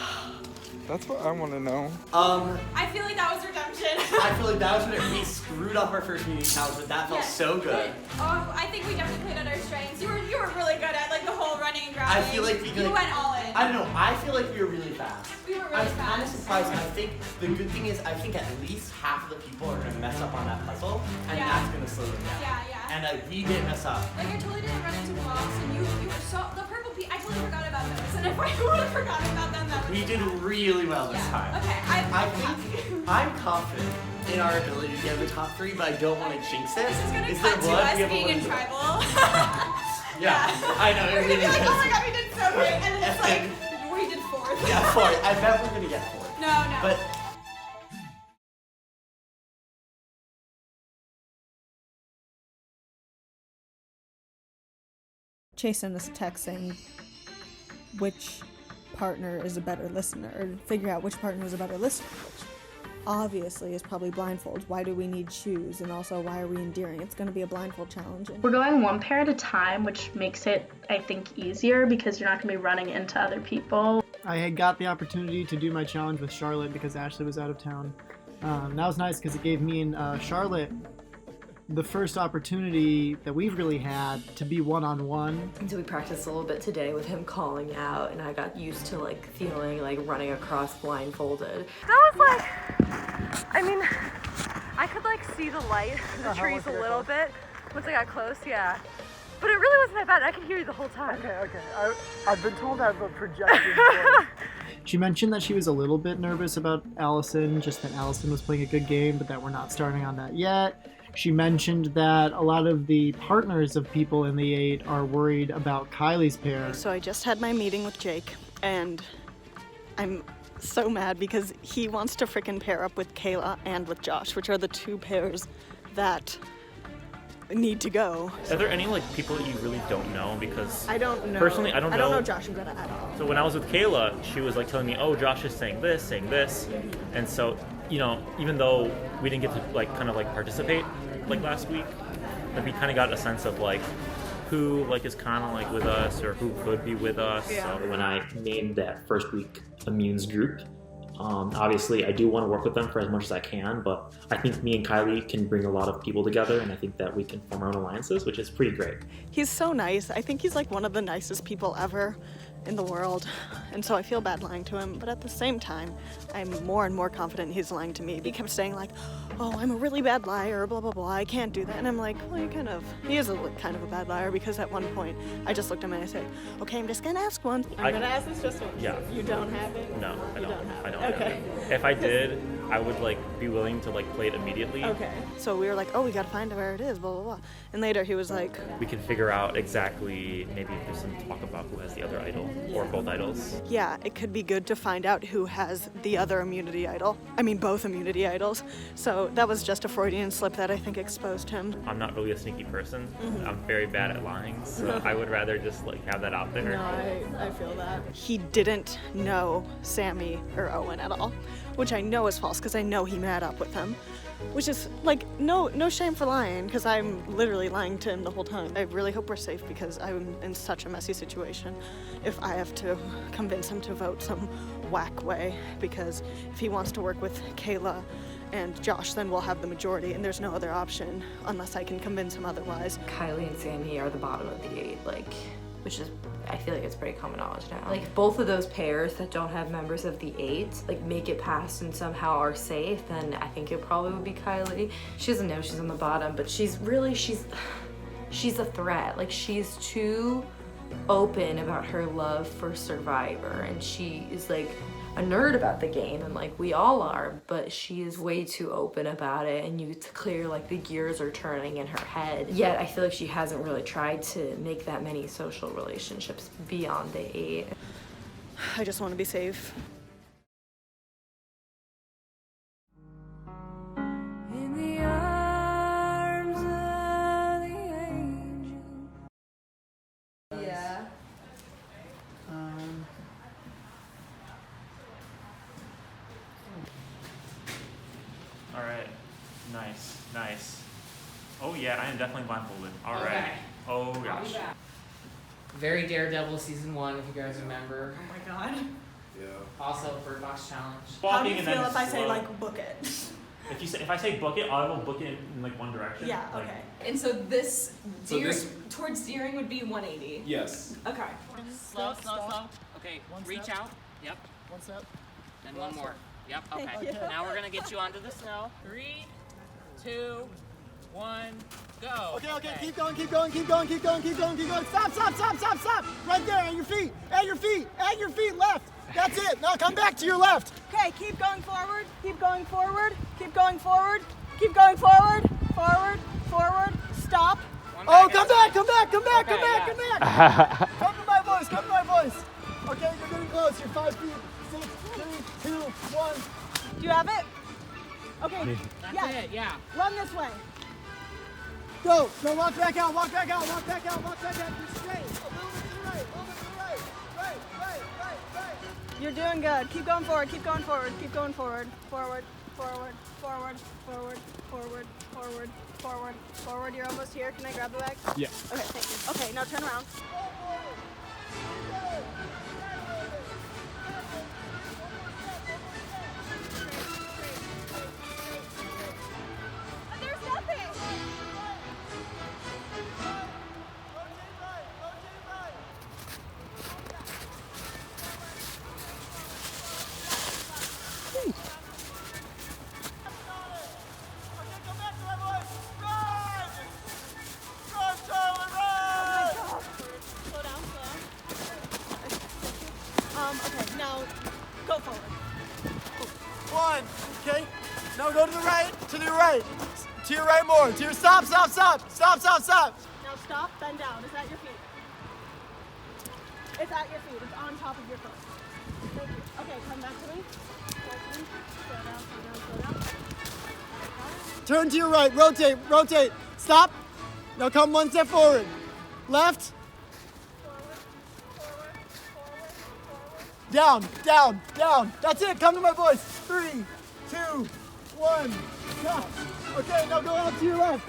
That's what I want to know. I feel like that was redemption. I feel like that was when we screwed up our first meeting challenge, but that felt so good. Oh, I think we definitely played at our strengths. You were really good at like the whole running and grabbing. I feel like you went all in. I don't know. I feel like we were really fast. We were really I'm fast. kind of surprised. I think the good thing is I think at least half of the people are gonna mess up on that puzzle, and that's gonna slow them down. Yeah. And we didn't mess up. Like I totally didn't run into blocks, and you were so the purple pea. I totally forgot about those, and if I would have forgotten about them, that would. We did really well this time. Okay, I'm confident in our ability to get in the top 3, but I don't want to jinx it. This is gonna Is cut there to blood? us We have a being in little bit. Tribal. Yeah, I know. We're It gonna really be like, is. oh my god, we did so great, and then it's like we did 4th. Yeah, 4th. I bet we're gonna get 4th. No. But Chase sent us a text saying which partner is a better listener, or figure out which partner is a better listener, which obviously is probably blindfold. Why do we need shoes? And also, why are we endearing? It's going to be a blindfold challenge. We're going one pair at a time, which makes it, I think, easier because you're not going to be running into other people. I had got the opportunity to do my challenge with Charlotte because Ashley was out of town. That was nice because it gave me and Charlotte the first opportunity that we've really had to be one-on-one. And so we practiced a little bit today with him calling out, and I got used to like feeling like running across blindfolded. That was like, I mean, I could like see the light in the trees a little bit once I got close, yeah. But it really wasn't that bad. I could hear you the whole time. Okay. I've been told I have a projection. She mentioned that she was a little bit nervous about Allison, just that Allison was playing a good game, but that we're not starting on that yet. She mentioned that a lot of the partners of people in the 8 are worried about Kylie's pair. So I just had my meeting with Jake, and I'm so mad because he wants to frickin' pair up with Kayla and with Josh, which are the 2 pairs that need to go. Are there any like people that you really don't know? Because I don't know. Personally, I don't know. I don't know Josh and Greta at all. So when I was with Kayla, she was like telling me, "Oh, Josh is saying this," and so even though we didn't get to like kind of like participate like last week, like we kind of got a sense of like who like is kind of like with us or who could be with us. So when I named that first week Immunes group, obviously I do want to work with them for as much as I can, but I think me and Kylie can bring a lot of people together, and I think that we can form our own alliances, which is pretty great. He's so nice. I think he's like one of the nicest people ever. in the world. And so I feel bad lying to him, but at the same time, I'm more and more confident he's lying to me. He kept saying like, oh, I'm a really bad liar, blah, blah, blah, I can't do that. And I'm like, well, he is kind of a bad liar, because at one point, I just looked at him and I said, okay, I'm just gonna ask one. I'm gonna ask this just once. Yeah. You don't have it? No, I don't. I don't Okay. have it. If I did, I would like be willing to like play it immediately. Okay. So we were like, oh, we gotta find where it is, blah, blah, blah. And later he was like, We can figure out exactly, maybe if there's some talk about who has the other idol, or both idols. yeah, it could be good to find out who has the other immunity idol. I mean, both immunity idols. So that was just a Freudian slip that I think exposed him. I'm not really a sneaky person. Mhm. I'm very bad at lying, so I would rather just like have that out there. No, I feel that. He didn't know Sammy or Owen at all, which I know is false because I know he met up with them. Which is like, no shame for lying, because I'm literally lying to him the whole time. I really hope we're safe because I'm in such a messy situation if I have to convince him to vote some whack way, because if he wants to work with Kayla and Josh, then we'll have the majority, and there's no other option unless I can convince him otherwise. Kylie and Sammy are the bottom of the 8, like, which is, I feel like it's pretty common knowledge now. Like, both of those pairs that don't have members of the 8, like, make it past and somehow are safe, then I think it probably would be Kylie. She doesn't know she's on the bottom, but she's a threat. Like, she's too open about her love for Survivor, and she is, like, a nerd about the game, and like we all are, but she is way too open about it, and it's clear like the gears are turning in her head. Yet I feel like she hasn't really tried to make that many social relationships beyond the 8. I just want to be safe. In the arms of the angel. Yeah. All right. Nice. Oh yeah, I am definitely blindfolded. All right. Okay. Oh gosh. Very Daredevil season 1, if you guys remember. Oh my god. Yeah. Also Bird Box Challenge. How do you and feel then if I say slow. like book it? If I say book it, I will book it in like one direction. Yeah, Like, okay. And so this, So this- towards steering would be 180. Yes. Okay. Slow. Okay, reach out. Yep. One step. And one more. Yep, okay. Thank you. Now we're gonna get you onto the snow. 3, 2, 1, go. Okay, keep going. Stop. Right there, at your feet, left. That's it. Now come back to your left. Okay, keep going forward. Forward. Stop. Oh, come back. Come to my voice. Okay, you're getting close. You're 5 feet. 6, 3, 2, 1. Do you have it? Okay. That's it, yeah. Run this way. Go, walk back out. You're straight. A little bit to the right. Right. You're doing good. Keep going forward. Forward. You're almost here. Can I grab the bag? Yeah. Okay, thank you. Okay, now turn around. There's nothing. Okay, now go forward. 1. Okay. Now go to the right. To your right more. To your stop. Now stop, bend down. It's at your feet. It's on top of your foot. Thank you. Okay, come back to me. Slow down. Turn to your right. Rotate. Stop. Now come 1 step forward. Left. Down. That's it. Come to my voice. 3, 2, 1. Stop. Okay, now go out to your left.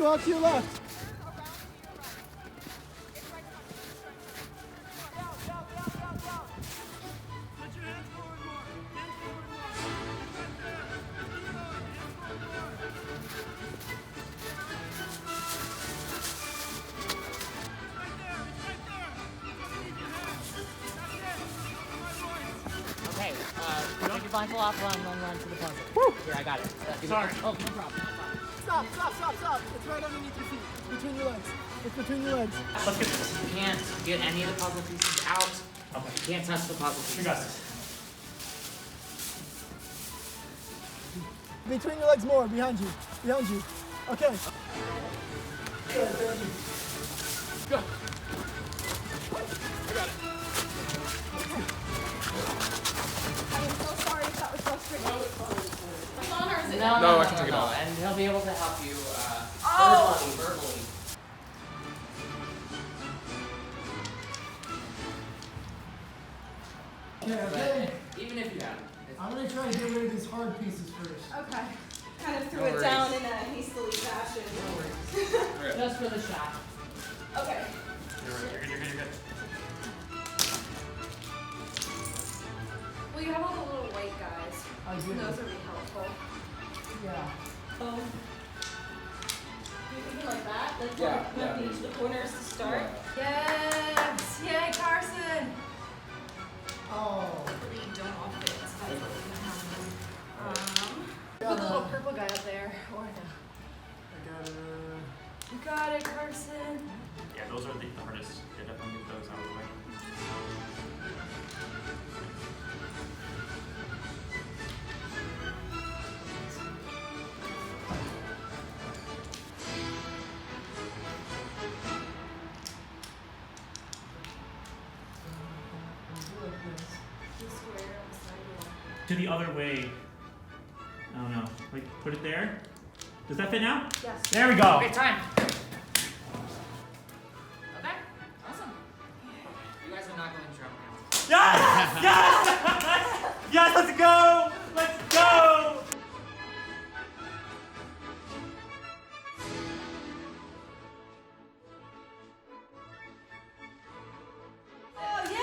blindfold off, run to the puzzle. Woo! Here, I got it. Sorry. Oh, no problem. Stop. It's right underneath your feet. Between your legs. It's between your legs. Let's get this. You can't get any of the puzzle pieces out. Okay. You can't touch the puzzle pieces. You got this. Between your legs more. Behind you. Okay. Good. Go. I got it. I'm so sorry if that was frustrating. No, No, I can take it off. And he'll be able to help you verbally. Okay. Even if you have. I'm gonna try to get rid of these hard pieces first. Okay. Kind of threw No it worries. down in a hastily fashion. Just for the shot. Okay. You're good. Well, you have all the little white guys. I do. Those would be helpful. Yeah. Oh. You thinking like that? Like Yeah. each of the corners to start? Yes! Yay, Carson! Oh. Hopefully you don't all fit. So that's what we're gonna happen. Put the little purple guy up there. Or no. I got it. You got it, Carson. Yeah, those are the hardest. Yeah, definitely get those out of the way. To the other way. Oh no. Like, put it there. Does that fit now? Yes. There we go. Okay, time. Okay, awesome. You guys are not going to trouble now. Yes! Yes! Yes, let's go! Let's go! Oh, yay!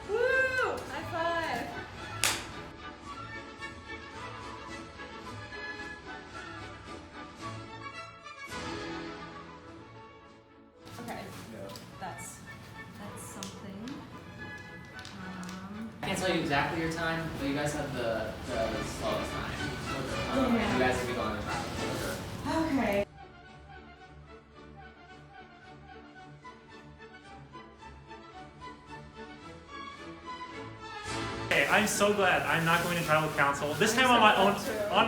Woo! High five! Okay. That's something. I can't tell you exactly your time, but you guys have the slowest time. And you guys will be going to traffic. Okay. Okay, I'm so glad I'm not going to tribal council. This time on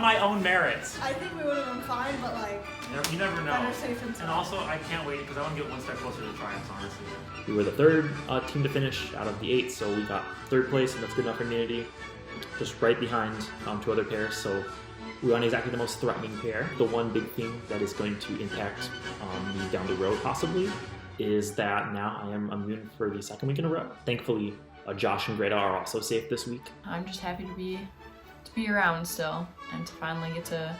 my own merits. I think we would have been fine, but like, You never know. better safe than sorry. And also, I can't wait because I want to get one step closer to triumphs, honestly. We were the third team to finish out of the 8, so we got 3rd place, and that's good enough for immunity. Just right behind 2 other pairs, so we aren't exactly the most threatening pair. The one big thing that is going to impact me down the road, possibly, is that now I am immune for the 2nd week in a row. Thankfully, Josh and Greta are also safe this week. I'm just happy to be around still and to finally get to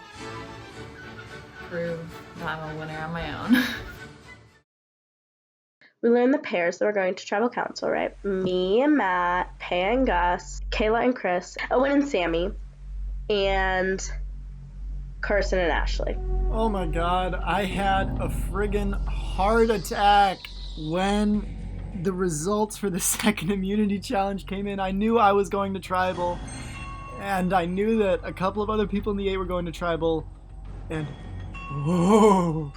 prove that I'm a winner on my own. We learned the pairs that were going to tribal council, right? Me and Matt, Pay and Gus, Kayla and Chris, Owen and Sammy, and Carson and Ashley. Oh my god, I had a friggin' heart attack when the results for the 2nd immunity challenge came in. I knew I was going to tribal, and I knew that a couple of other people in the 8 were going to tribal, and whoa,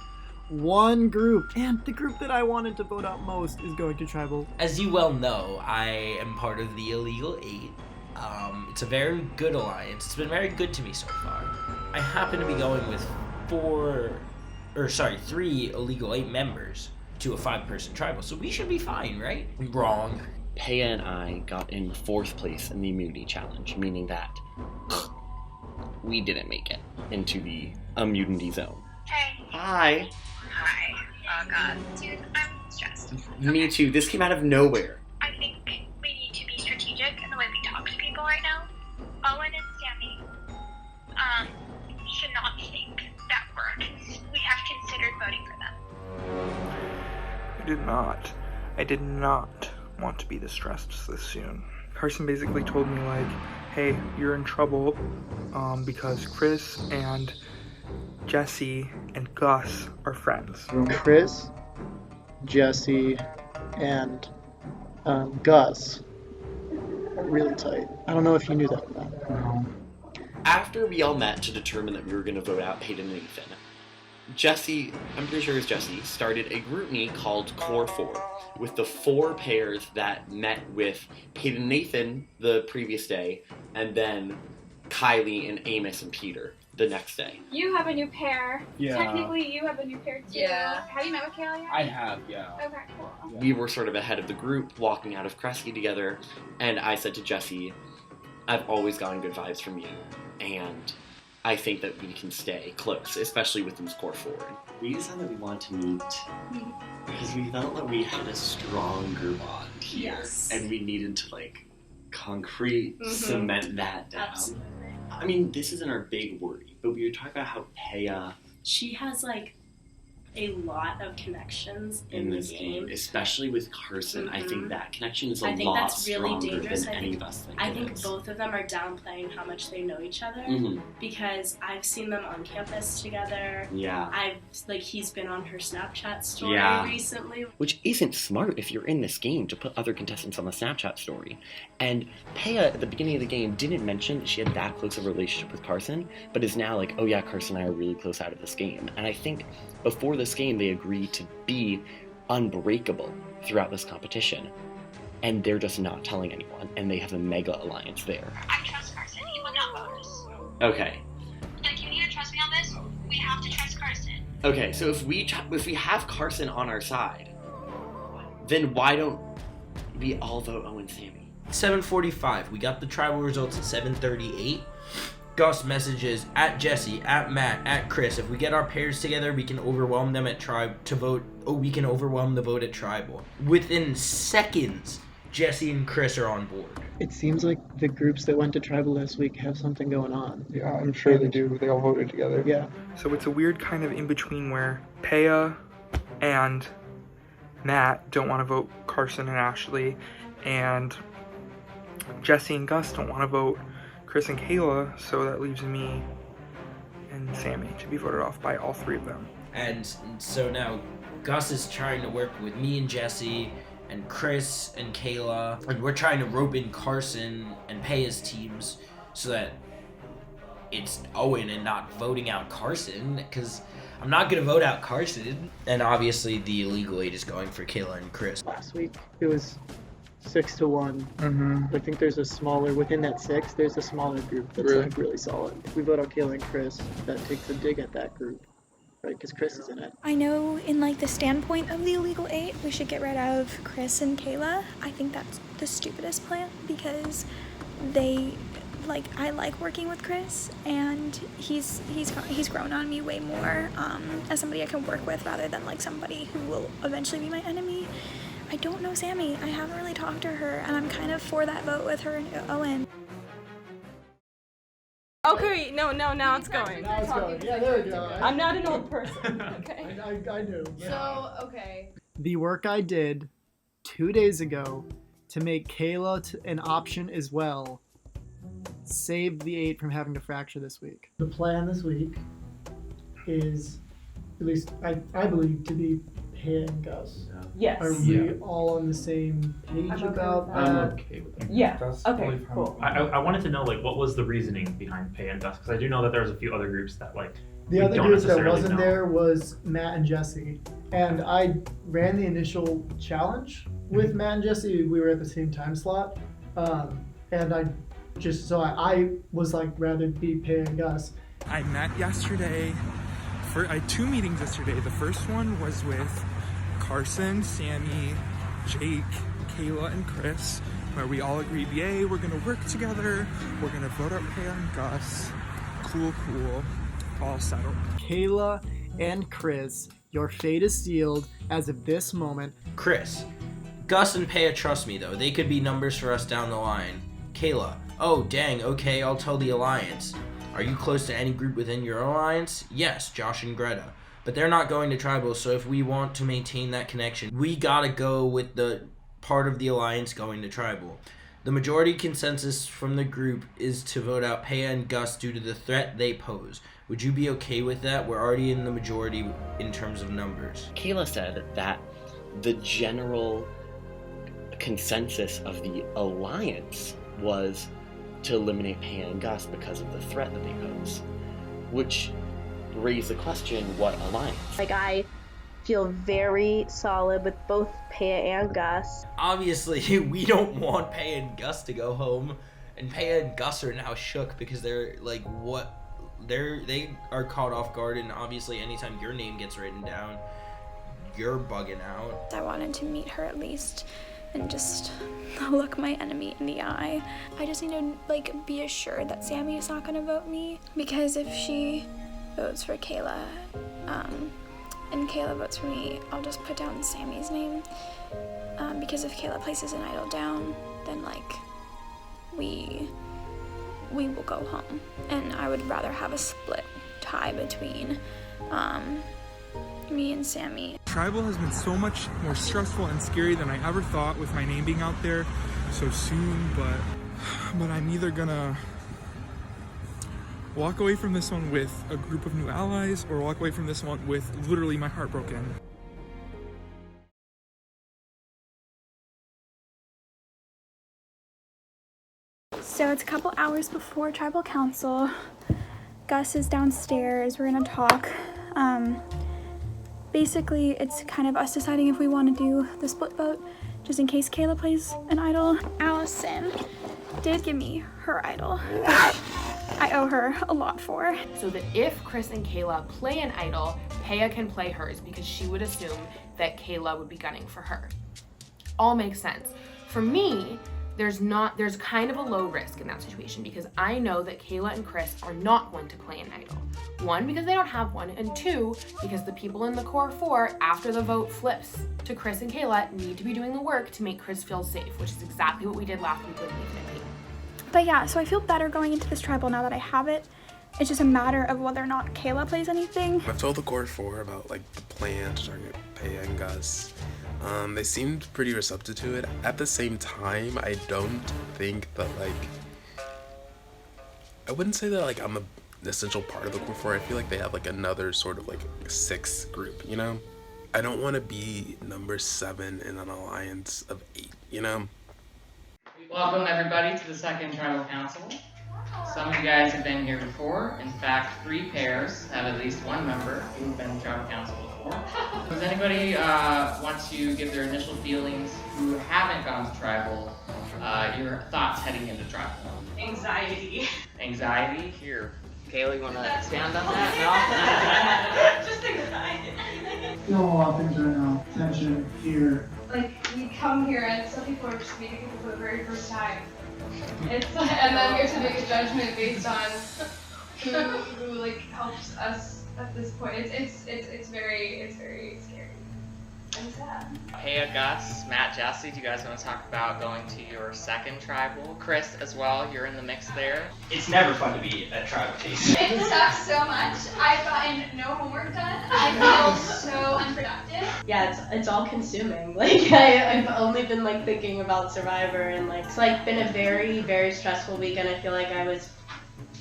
one group, and the group that I wanted to vote out most is going to tribal. As you well know, I am part of the Illegal 8. It's a very good alliance. It's been very good to me so far. I happen to be going with 3 Illegal 8 members to a 5-person tribal, so we should be fine, right? Wrong. Paya and I got in 4th place in the immunity challenge, meaning that we didn't make it into the immunity zone. Hey. Hi. Hi. Oh god. Dude, I'm stressed. Me too. This came out of nowhere. I think we need to be strategic in the way we talk to people right now. Owen and Sammy should not think that we have considered voting for them. I did not want to be this stressed this soon. Carson basically told me like, hey, you're in trouble because Chris and Jesse and Gus are friends. Chris, Jesse, and Gus really tight. I don't know if you knew that or not. After we all met to determine that we were going to vote out Peyton and Nathan, Jesse, I'm pretty sure it was Jesse, started a group me called Core 4 with the 4 pairs that met with Peyton and Nathan the previous day, and then Kylie and Amos and Peter the next day. You have a new pair. Yeah. Technically, you have a new pair too. Yeah. Have you met with Kayla yet? I have, yeah. Okay, cool. We were sort of ahead of the group, walking out of Kresge together, and I said to Jesse, I've always gotten good vibes from you, and I think that we can stay close, especially within Core 4. We decided that we wanted to meet because we felt that we had a strong group bond here, Yes. and we needed to concrete cement that down. Absolutely. I mean, this isn't our big worry, but we were talking about how Peya She has a lot of connections in this game, especially with Carson. I think that connection is a I think lot that's really stronger dangerous. than any of us think I it think is. both of them are downplaying how much they know each other because I've seen them on campus together. Yeah. He's been on her Snapchat story recently. Which isn't smart if you're in this game to put other contestants on the Snapchat story. And Peya, at the beginning of the game, didn't mention that she had that close of a relationship with Carson, but is now like, oh yeah, Carson and I are really close out of this game. And I think before this game, they agreed to be unbreakable throughout this competition. And they're just not telling anyone, and they have a mega alliance there. I trust Carson. He would not vote us. Okay. Like, you need to trust me on this. We have to trust Carson. Okay, so if we have Carson on our side, then why don't we all vote Owen Sammy? 7:45. We got the tribal results at 7:38. Gus messages at Jesse, at Matt, at Chris. If we get our pairs together, we can overwhelm them at we can overwhelm the vote at tribal. Within seconds, Jesse and Chris are on board. It seems like the groups that went to tribal last week have something going on. Yeah, I'm sure they do. They all voted together. Yeah. So it's a weird kind of in between where Peya and Matt don't want to vote Carson and Ashley, and Jesse and Gus don't want to vote Chris and Kayla, so that leaves me and Sammy to be voted off by all 3 of them. And so now Gus is trying to work with me and Jesse and Chris and Kayla, and we're trying to rope in Carson and Peya's teams so that it's Owen and not voting out Carson, because I'm not going to vote out Carson. And obviously the illegal 8 is going for Kayla and Chris. Last week, it was 6-1. I think there's a smaller, within that 6, there's a smaller group that's really solid. If we vote out Kayla and Chris, that takes a dig at that group, right? Because Chris is in it. I know in the standpoint of the illegal 8, we should get rid of Chris and Kayla. I think that's the stupidest plan because I like working with Chris, and he's grown on me way more as somebody I can work with rather than somebody who will eventually be my enemy. I don't know Sammy. I haven't really talked to her, and I'm kind of for that vote with her and Owen. Okay, no, now it's going. Now it's going. Yeah, there we go. I'm not an old person. Okay. I knew. So, okay. The work I did 2 days ago to make Kayla an option as well saved the 8 from having to fracture this week. The plan this week is, at least I believe, to be Peya and Gus. Yes. Are we all on the same page about that? I'm okay with that. Yeah. That's Okay, totally fine. cool. I wanted to know what was the reasoning behind Peya and Gus, because I do know that there's a few other groups that The we other don't group that necessarily wasn't know. there was Matt and Jesse. And I ran the initial challenge with Matt and Jesse. We were at the same time slot. And I was rather be Peya and Gus. I met yesterday. I had 2 meetings yesterday. The first one was with Carson, Sammy, Jake, Kayla, and Chris, where we all agreed, yay, we're gonna work together. We're gonna vote out Peya and Gus. Cool. All settled. Kayla and Chris, your fate is sealed as of this moment. Chris, Gus and Peya trust me though. They could be numbers for us down the line. Kayla, oh dang, okay, I'll tell the Alliance. Are you close to any group within your alliance? Yes, Josh and Greta. But they're not going to tribal, so if we want to maintain that connection, we gotta go with the part of the alliance going to tribal. The majority consensus from the group is to vote out Peya and Gus due to the threat they pose. Would you be okay with that? We're already in the majority in terms of numbers. Kayla said that the general consensus of the alliance was to eliminate Paya and Gus because of the threat that they pose. Which raised the question, what alliance? Like, I feel very solid with both Paya and Gus. Obviously, we don't want Paya and Gus to go home, and Paya and Gus are now shook because they're like, what? They are caught off guard, and obviously anytime your name gets written down, you're bugging out. I wanted to meet her at least and just look my enemy in the eye. I just need to like be assured that Sammy is not gonna vote me, because if she votes for Kayla, and Kayla votes for me, I'll just put down Sammy's name. Because if Kayla places an idol down, then like we will go home, and I would rather have a split tie between me and Sammy. Tribal has been so much more stressful and scary than I ever thought with my name being out there so soon, but I'm either gonna walk away from this one with a group of new allies or walk away from this one with literally my heart broken. So it's a couple hours before Tribal Council. Gus is downstairs, we're gonna talk. Basically, it's kind of us deciding if we want to do the split vote, just in case Kayla plays an idol. Allison did give me her idol, which I owe her a lot for. So that if Chris and Kayla play an idol, Paya can play hers because she would assume that Kayla would be gunning for her. All makes sense. For me, there's kind of a low risk in that situation because I know that Kayla and Chris are not going to play an idol. One, because they don't have one, and two, because the people in the core 4, after the vote flips to Chris and Kayla, need to be doing the work to make Chris feel safe, which is exactly what we did last week with Nathan and Peyton. But yeah, so I feel better going into this tribal now that I have it. It's just a matter of whether or not Kayla plays anything. I've told the core 4 about like the plan to target Paya and Gus. They seemed pretty receptive to it. At the same time, I don't think that I wouldn't say that like I'm an essential part of the core 4. I feel like they have like another sort of like 6th group, you know? I don't want to be number 7 in an alliance of 8, you know? Welcome everybody to the second Tribal Council. Some of you guys have been here before. In fact, 3 pairs have at least one member who've been in Tribal Council before. Does anybody want to give their initial feelings who haven't gone to Tribal, your thoughts heading into Tribal? Anxiety. Anxiety? Here. Kayla, you want to expand on that? No? Just anxiety. Feeling a lot of things right now. Tension, fear. Like, we come here and some people are just meeting people for the very first time. It's like, and then we have to make a judgment based on who like helps us at this point. It's very scary and sad. Hey, Gus, Matt, Jesse, do you guys want to talk about going to your second Tribal? Chris, as well, you're in the mix there. It's never fun to be at Tribal Taste. It sucks so much. I've gotten no homework done. I feel so unproductive. Yeah, it's all consuming. Like I've only been like thinking about Survivor, and like it's like been a very, very stressful weekend. I feel like I was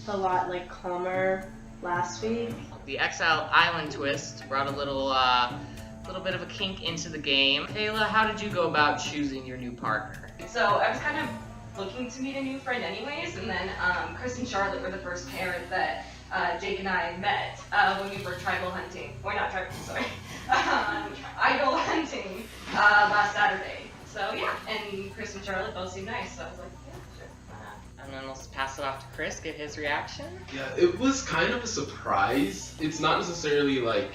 a lot like calmer last week. The Exile Island twist brought a little bit of a kink into the game. Kayla, how did you go about choosing your new partner? So I was kind of looking to meet a new friend anyways, and then Chris and Charlotte were the first pair that Jake and I met when we were tribal hunting. Or not tribal, sorry. Idol hunting last Saturday. So yeah, and Chris and Charlotte both seemed nice, so I was like, yeah, sure, why not? And then let's pass it off to Chris, get his reaction. Yeah, it was kind of a surprise. It's not necessarily like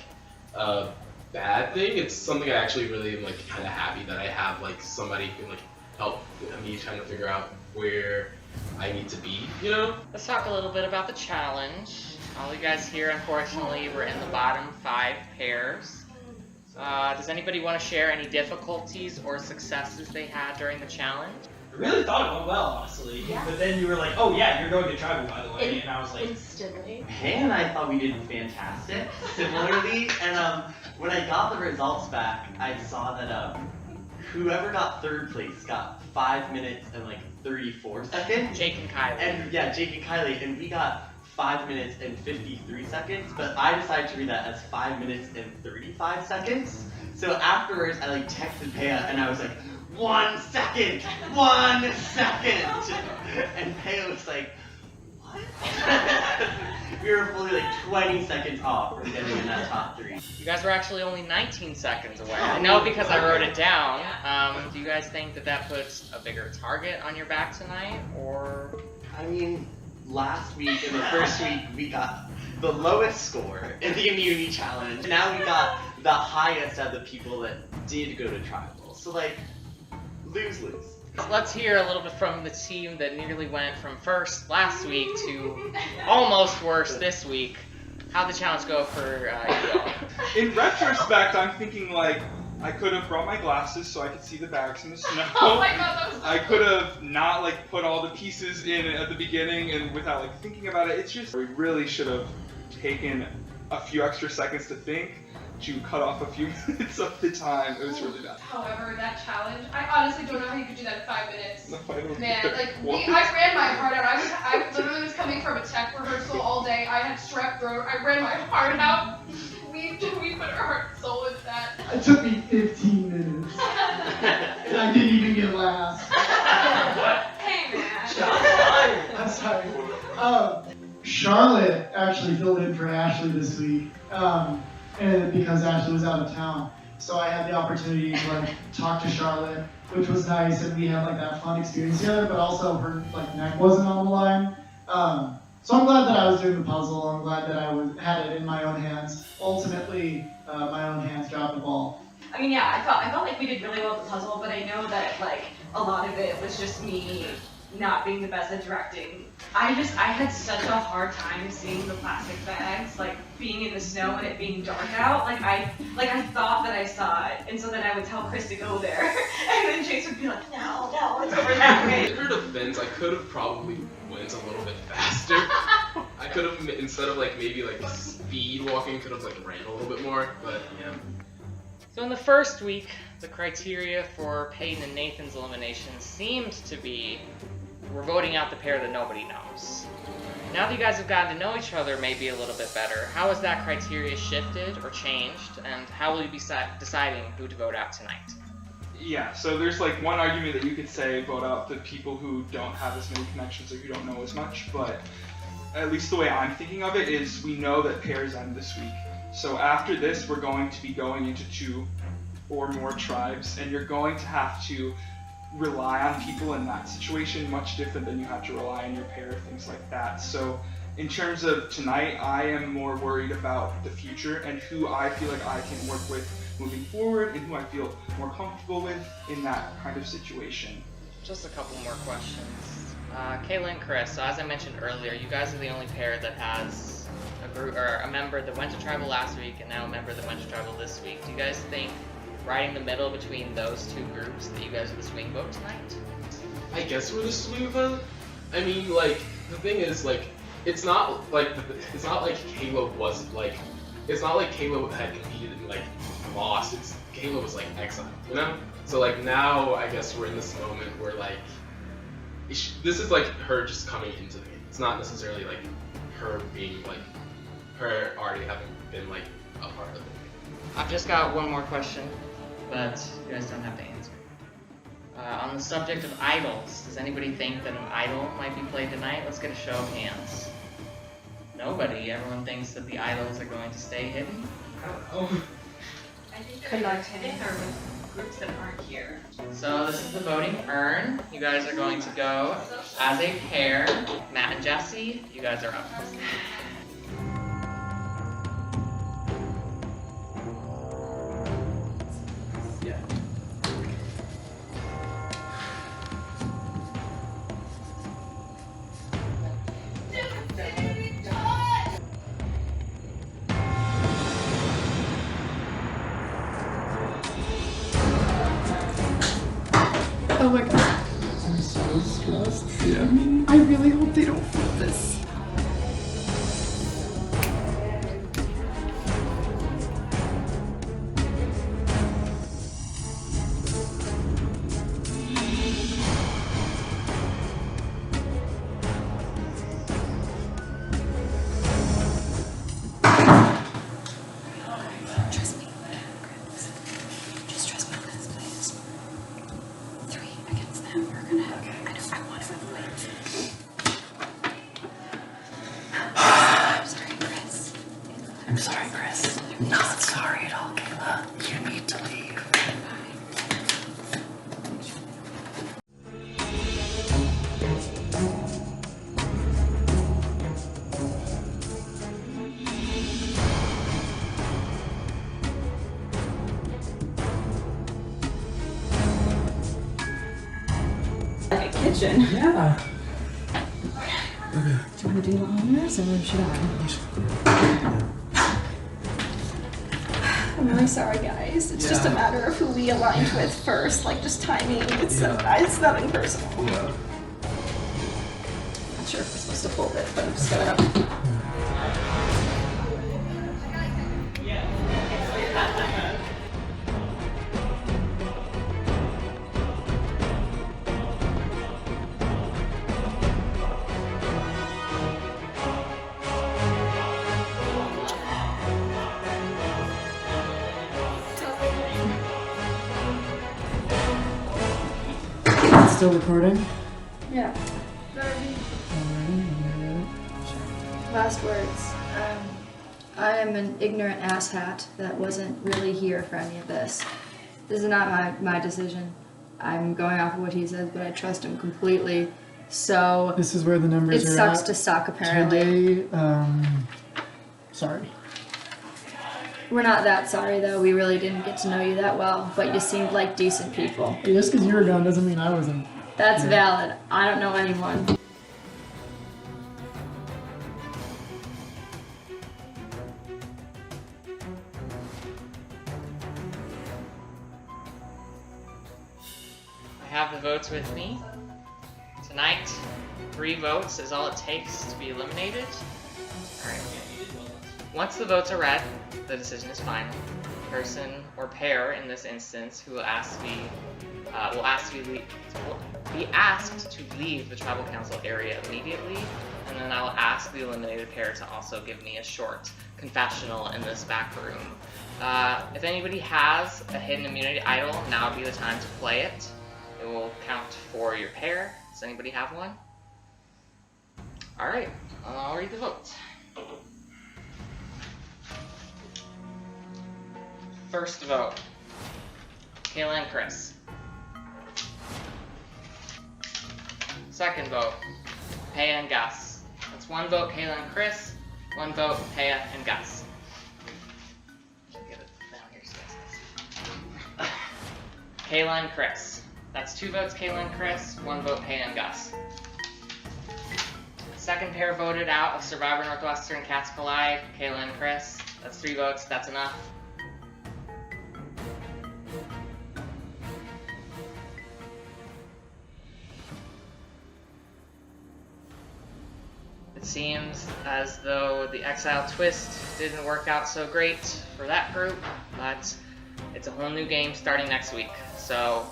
a bad thing. It's something I actually really am like kind of happy that I have like somebody who can like help me trying to figure out where I need to be, you know? Let's talk a little bit about the challenge. All you guys here, unfortunately, were in the bottom 5 pairs. Does anybody want to share any difficulties or successes they had during the challenge? I really thought it went well, honestly. Yeah. But then you were like, oh yeah, you're going to Tribal, by the way. And I was like, instantly. Hay and I thought we did fantastic, similarly. And when I got the results back, I saw that whoever got 3rd place got 5 minutes and like 34 seconds. Jake and Kayla. And yeah, Jake and Kayla, and we got 5 minutes and 53 seconds, but I decided to read that as 5 minutes and 35 seconds. So afterwards, I like texted Paya and I was like, 1 second! 1 second! And Peo was like, what? We were fully like 20 seconds off from getting in that top 3. You guys were actually only 19 seconds away. I know because I wrote it down. Do you guys think that that puts a bigger target on your back tonight, or? I mean, last week, in the first week, we got the lowest score in the immunity challenge. Now we got the highest of the people that did go to tribal. So like, lose-lose. Let's hear a little bit from the team that nearly went from first last week to almost worst this week. How'd the challenge go for you all? In retrospect, I'm thinking like, I could have brought my glasses so I could see the bags in the snow. Oh my god, that was so I could have not like put all the pieces in at the beginning and without like thinking about it. It's just, we really should have taken a few extra seconds to think, to cut off a few minutes of the time. It was really bad. However, that challenge, I honestly don't know how you could do that in 5 minutes. No, I don't Man, care. like, What? I ran my heart out. I literally was coming from a tech rehearsal all day. I had strep throat. I ran my heart out. We put our heart and soul into that. It took me 15 minutes. And I didn't even get last. Hey, man. I'm sorry. Charlotte actually filled in for Ashley this week. And because Ashley was out of town. So I had the opportunity to like talk to Charlotte, which was nice, and we had like that fun experience together, but also her like neck wasn't on the line. So I'm glad that I was doing the puzzle. I'm glad that I had it in my own hands. Ultimately, my own hands dropped the ball. I mean, yeah, I felt like we did really well with the puzzle, but I know that like a lot of it was just me not being the best at directing. I had such a hard time seeing the plastic bags, like being in the snow and it being dark out. I thought that I saw it, and so then I would tell Chris to go there, and then Chase would be like, no, it's over that way. In her defense, I could have probably went a little bit faster. I could have, instead of like maybe like speed walking, could have like ran a little bit more, but yeah. So in the first week, the criteria for Peyton and Nathan's elimination seemed to be, we're voting out the pair that nobody knows. Now that you guys have gotten to know each other maybe a little bit better, how has that criteria shifted or changed, and how will you be deciding who to vote out tonight? Yeah, so there's like one argument that you could say, vote out the people who don't have as many connections or who don't know as much, but at least the way I'm thinking of it is we know that pairs end this week. So after this, we're going to be going into 2 or more tribes, and you're going to have to rely on people in that situation much different than you have to rely on your pair, things like that. So in terms of tonight, I am more worried about the future and who I feel like I can work with moving forward and who I feel more comfortable with in that kind of situation. Just a couple more questions. Kayla and Chris, so as I mentioned earlier, you guys are the only pair that has a group or a member that went to tribal last week and now a member that went to tribal this week. Do you guys think right in the middle between those 2 groups that you guys are the swing vote tonight? I guess we're the swing vote. I mean, like, the thing is, like, it's not like Kayla was like, it's not like Kayla had competed and like lost. It's Kayla was like Exile, you know? So like now I guess we're in this moment where like this is like her just coming into the game. It's not necessarily like her being like her already having been like a part of the game. I've just got one more question, but you guys don't have to answer. On the subject of idols, does anybody think that an idol might be played tonight? Let's get a show of hands. Nobody. Everyone thinks that the idols are going to stay hidden. I think they're either hidden or with groups that aren't here. So this is the voting urn. You guys are going to go as a pair. Matt and Jesse, you guys are up. Oh my god. I'm so stressed. Yeah. I really hope they don't flip this. Trust me. Just trust me, please. I'm sorry, Chris. You're not sorry at all, Kayla. You need to leave. Like a kitchen. Yeah. Do you want to do the honors or should I? I'm really sorry, guys. It's just a matter of who we aligned with first, like just timing. It's nothing personal. Yeah. Not sure if we're supposed to hold it, but I'm just gonna. Still recording? Yeah. Last words. I am an ignorant asshat that wasn't really here for any of this. This is not my decision. I'm going off of what he says, but I trust him completely. So This is where the numbers it are sucks at to suck, apparently. Today, sorry. We're not that sorry, though. We really didn't get to know you that well, but you seemed like decent people. Just because you were gone doesn't mean I wasn't. That's Yeah. valid. I don't know anyone. I have the votes with me. Tonight, 3 votes is all it takes to be eliminated. Alright. Once the votes are read, the decision is final. Person or pair in this instance who will be asked to leave the tribal council area immediately, and then I will ask the eliminated pair to also give me a short confessional in this back room. If anybody has a hidden immunity idol, now would be the time to play it. It will count for your pair. Does anybody have one? Alright, I'll read the vote. First vote, Kayla and Chris. Second vote, Paya and Gus. That's 1 vote Kayla and Chris, 1 vote Paya and Gus. Kayla and Chris. That's 2 votes Kayla and Chris, 1 vote Paya and Gus. Second pair voted out of Survivor Northwestern Cats Collide, Kayla and Chris. That's 3 votes, that's enough. It seems as though the Exile twist didn't work out so great for that group, but it's a whole new game starting next week. So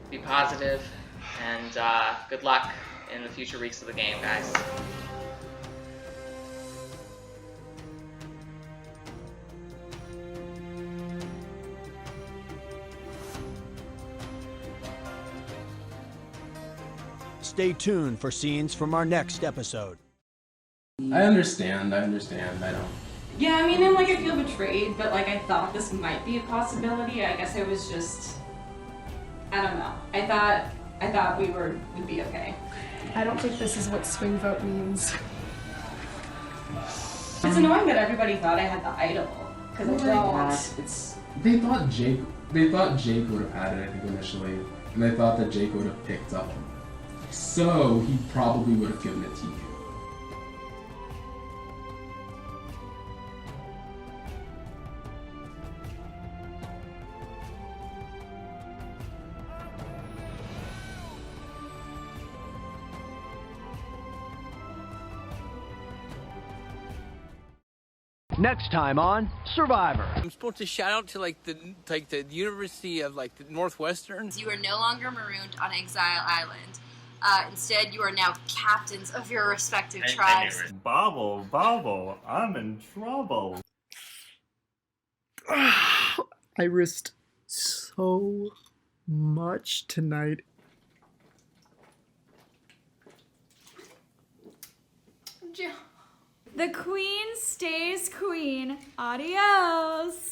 be positive and good luck in the future weeks of the game, guys. Stay tuned for scenes from our next episode. I understand. I don't. Yeah, I mean, I feel betrayed, but I thought this might be a possibility. I guess I was just, I don't know. I thought we'd be okay. I don't think this is what swing vote means. It's annoying that everybody thought I had the idol, because I don't. They thought Jake would have had it, I think, initially, and they thought that Jake would have picked up. So he probably would have given it to you. Next time on Survivor. I'm supposed to shout out to the University of the Northwestern. You are no longer marooned on Exile Island. Instead, you are now captains of your respective tribes. Bobble, I'm in trouble. I risked so much tonight. The queen stays queen. Adios.